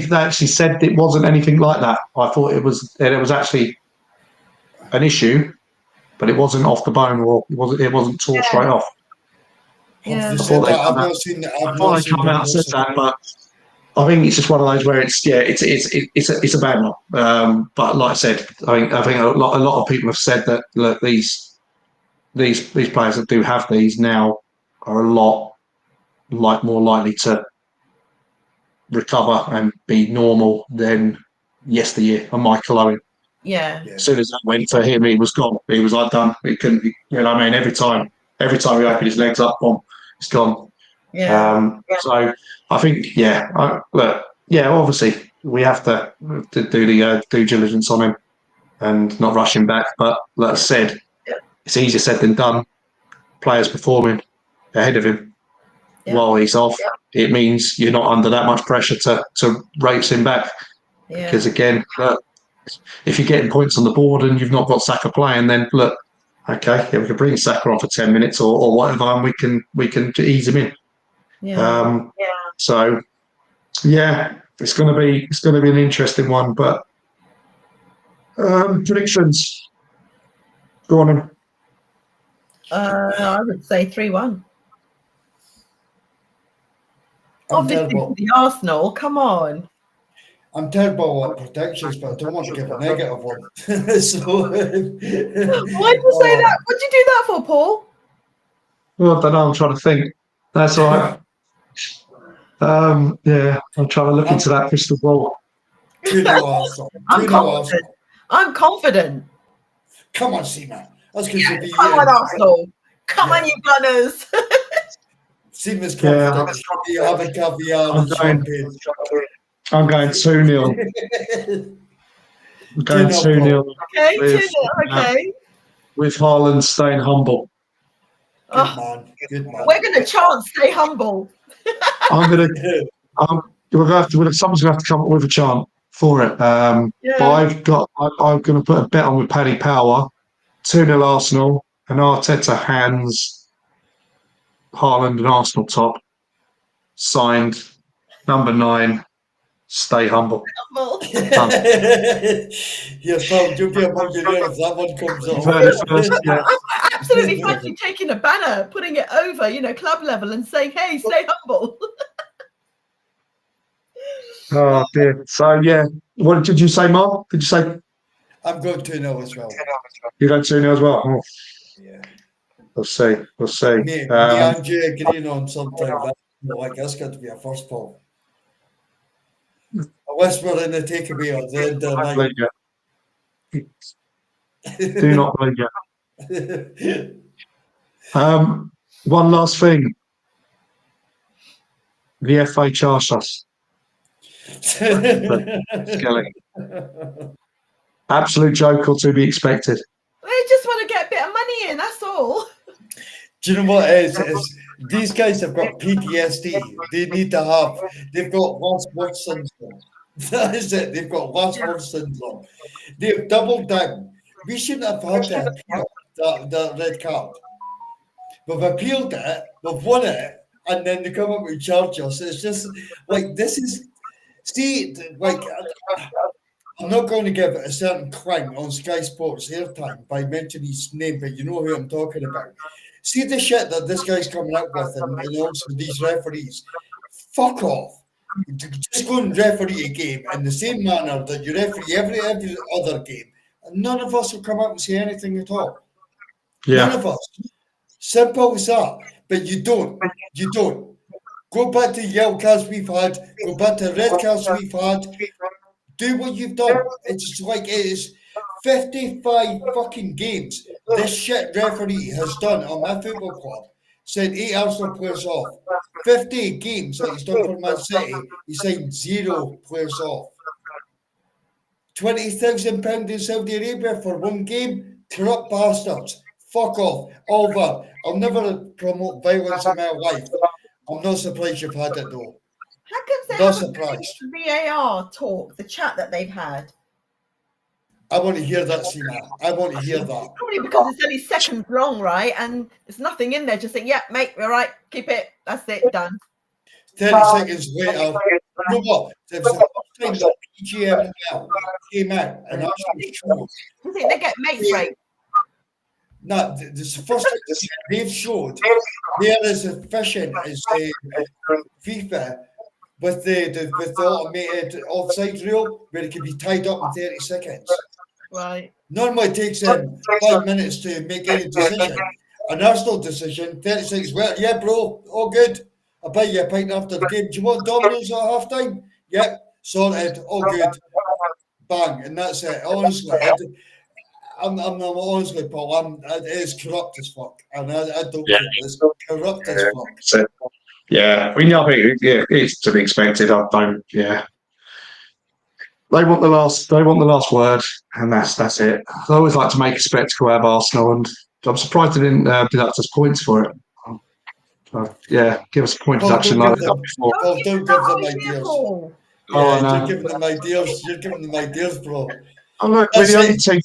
they actually said it wasn't anything like that. I thought it was actually an issue, but it wasn't off the bone or it wasn't tore straight off. Yeah. Have they I said thought that? they'd I've come out. not seen that. I I've thought not they'd seen come out and said the that, but I think it's just one of those where it's a bad one. But like I said, I think a lot of people have said that look, these players that do have these now are a lot more likely to recover and be normal than yesteryear. And Michael Owen, Yeah. as soon as that went for him, he was gone. He was like done. He couldn't. You know what I mean? Every time he opened his legs up, boom, it's gone. Yeah. So I think, obviously we have to do the due diligence on him and not rush him back. But like I said, it's easier said than done. Players performing ahead of him while he's off, it means you're not under that much pressure to race him back. Because again, if you're getting points on the board and you've not got Saka playing, then look, okay, we can bring Saka on for 10 minutes or whatever, and we can ease him in. So it's going to be an interesting one. But predictions, go on in. I would say 3-1. I'm Obviously, terrible. the Arsenal. Come on. I'm terrible at predictions, but I don't want to give a negative one. So, Why did you say that? What'd you do that for, Paul? Well, I don't know. I'm trying to think. That's all right. I'm trying to look into that crystal ball. 2-0 Arsenal. I'm 2-0 confident. Arsenal. I'm confident. Come on, Seaman. That's because you'll be Come on, Arsenal. Come on, you Gunners. Seaman's confident. You have a caviar and champagne. I'm going 2-0. I'm going 2-0. Okay, 2-0. Okay. With Haaland staying humble. Good man. Good man. We're going to chant, stay humble. Someone's going to have to come up with a chant for it. But I'm going to put a bet on with Paddy Power. 2-0 Arsenal, and Arteta hands Haaland and Arsenal top. Signed, number 9. Stay humble. Yes, pal, you'll be a millionaire if that one comes off. I absolutely fancy taking a banner, putting it over, club level, and saying, "Hey, stay humble." Oh dear. So what did you say, Mark? Did you say? I'm going 2-0 as well. You're going 2-0 as well. Oh. Yeah. We'll see. Me and you agreeing on something. That's got to be a first ball. Unless we're in the takeaway at the end of the night. Do not believe you. One last thing. The FA charged us. Skelly. Absolute joke or to be expected. They just want to get a bit of money in, that's all. Do you know what it is? These guys have got PTSD. They've got last word syndrome. That is it. They've got last word syndrome. They've doubled down. We shouldn't have had to appeal that red card. We've appealed it, we've won it, and then they come up with charges. It's just like this is. See, like I'm not going to give a certain clown on Sky Sports airtime by mentioning his name, but you know who I'm talking about. See the shit that this guy's coming up with, and also these referees. Fuck off. Just go and referee a game in the same manner that you referee every other game. And none of us will come out and say anything at all. Yeah. None of us. Simple as that. But you don't. You don't. Go back to yellow cards we've had. Go back to red cards we've had. Do what you've done. It's like it is 55 fucking games this shit referee has done on my football club. Sent 8 Arsenal players off. 50 games that he's done for Man City, he signed 0 players off. £20,000 in Saudi Arabia for one game. Corrupt bastards. Fuck off. All that. I'll never promote violence in my life. I'm not surprised you've had it though. How come they Not haven't surprised. finished the VAR talk, the chat that they've had? I want to hear that, Sina. I want to hear that. Probably because it's only seconds long, right? And there's nothing in there. Just saying, yeah, mate, we're right. Keep it. That's it. Done. 30 seconds later, You know what? It was the first time that PGML came out and actually showed. You think they get mates right? No, this is the first time they've showed they're as efficient as FIFA with the automated offside rule where it can be tied up in 30 seconds. Right. Normally it takes them 5 minutes to make any decision. An Arsenal decision, 30 seconds. Well, yeah, bro, all good. I'll buy you a pint after the game. Do you want Domino's at half time? Yep, sorted, all good. Bang, and that's it. Honestly, I'm honestly, Paul, it is corrupt as fuck. And I don't care. It's corrupt as fuck. So, yeah, I mean, I think it's to be expected. I don't. Yeah, they want the last word, and that's it. I always like to make a spectacle out of Arsenal, and I'm surprised they didn't deduct us points for it. Yeah, give us a point deduction like that before. Paul, don't give them ideas. Paul. Yeah, no. you're giving them ideas. You're giving them ideas, bro. Oh, look, we're the only team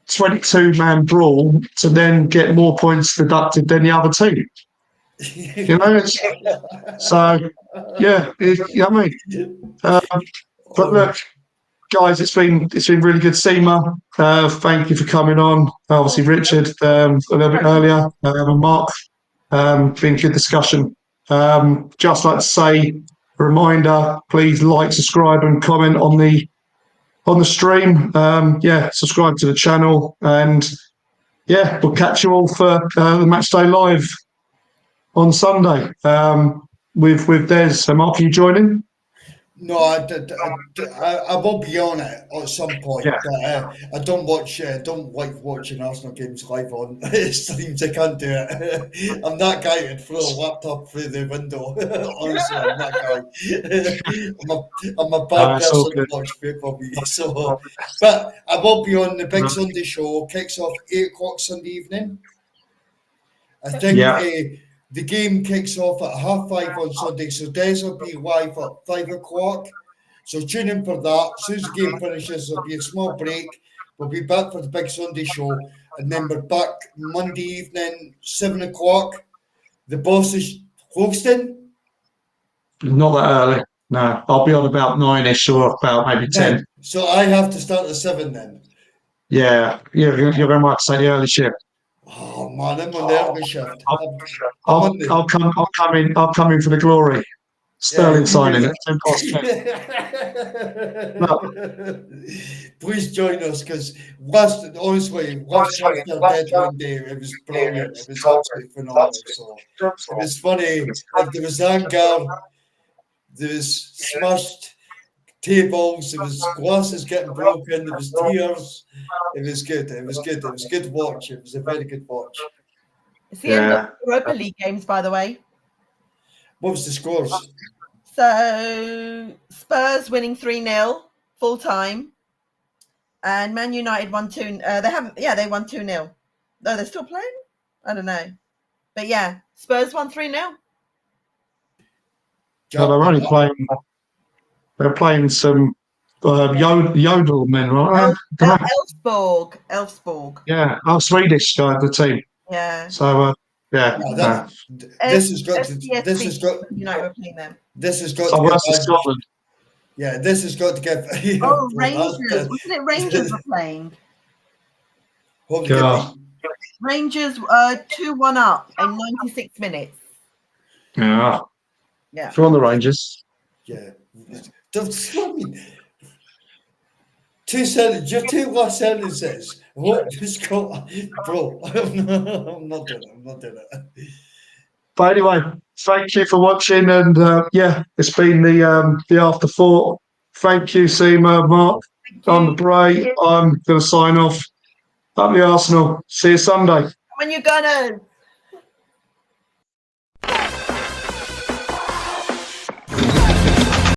22-man brawl to then get more points deducted than the other team. You know, so yeah, I mean, but look, guys, it's been really good, Seema. Thank you for coming on. Obviously, Richard a little bit earlier, and Mark. Been a good discussion. Just like to say, a reminder: please like, subscribe, and comment on the stream. Subscribe to the channel, and yeah, we'll catch you all for the Matchday Live on Sunday with Des. So, Mark, are you joining? No, I will be on it at some point, but I don't like watching Arsenal games live on streams. I can't do it. I'm that guy who'd throw a laptop through the window. Honestly, I'm that guy. I'm a bad person to watch football with. So, but I will be on the Big Sunday show. Kicks off 8 o'clock Sunday evening. I think the game kicks off at 5:30 on Sunday, so Des will be live at 5 o'clock. So tune in for that. As soon as the game finishes, there'll be a small break. We'll be back for the Big Sunday show, and then we're back Monday evening, 7 o'clock. The boss is hosting. Not that early. No, I'll be on about 9ish or about maybe 10. So I have to start at 7 then. Yeah, you're going to have to say the early shift. Oh man, I'm on the early shift. I'll come in for the glory. Sterling signing at 10 past 10. Please join us, because last transfer deadline day, it was brilliant. It was absolutely phenomenal. So it was funny. Like, there was anger, there was smashed tables, there was glasses getting broken, there was tears. It was good. It was good. It was a good watch. It was a very good watch. It's the end of the Europa League games, by the way. What was the scores? So Spurs winning 3-0 full time, and Man United won 2. They won 2-0. No, they're still playing. I don't know, but yeah, Spurs won 3-0. No, they're only playing. They're playing some Yodel men, right? Elfsborg. Yeah, Swedish guy, the team. Yeah. So this has got to Scotland. Yeah, this has got to get. Rangers! Wasn't it Rangers were playing? Rangers 2-1 up in 96 minutes. Yeah. Yeah. From the Rangers. Yeah. Your two last sentences. What just got, bro? I'm not doing it. But anyway, thank you for watching, and it's been the afterthought. Thank you, Seema, Mark. I'm the Bray. I'm going to sign off. Up the Arsenal. See you Sunday. When you're gonna.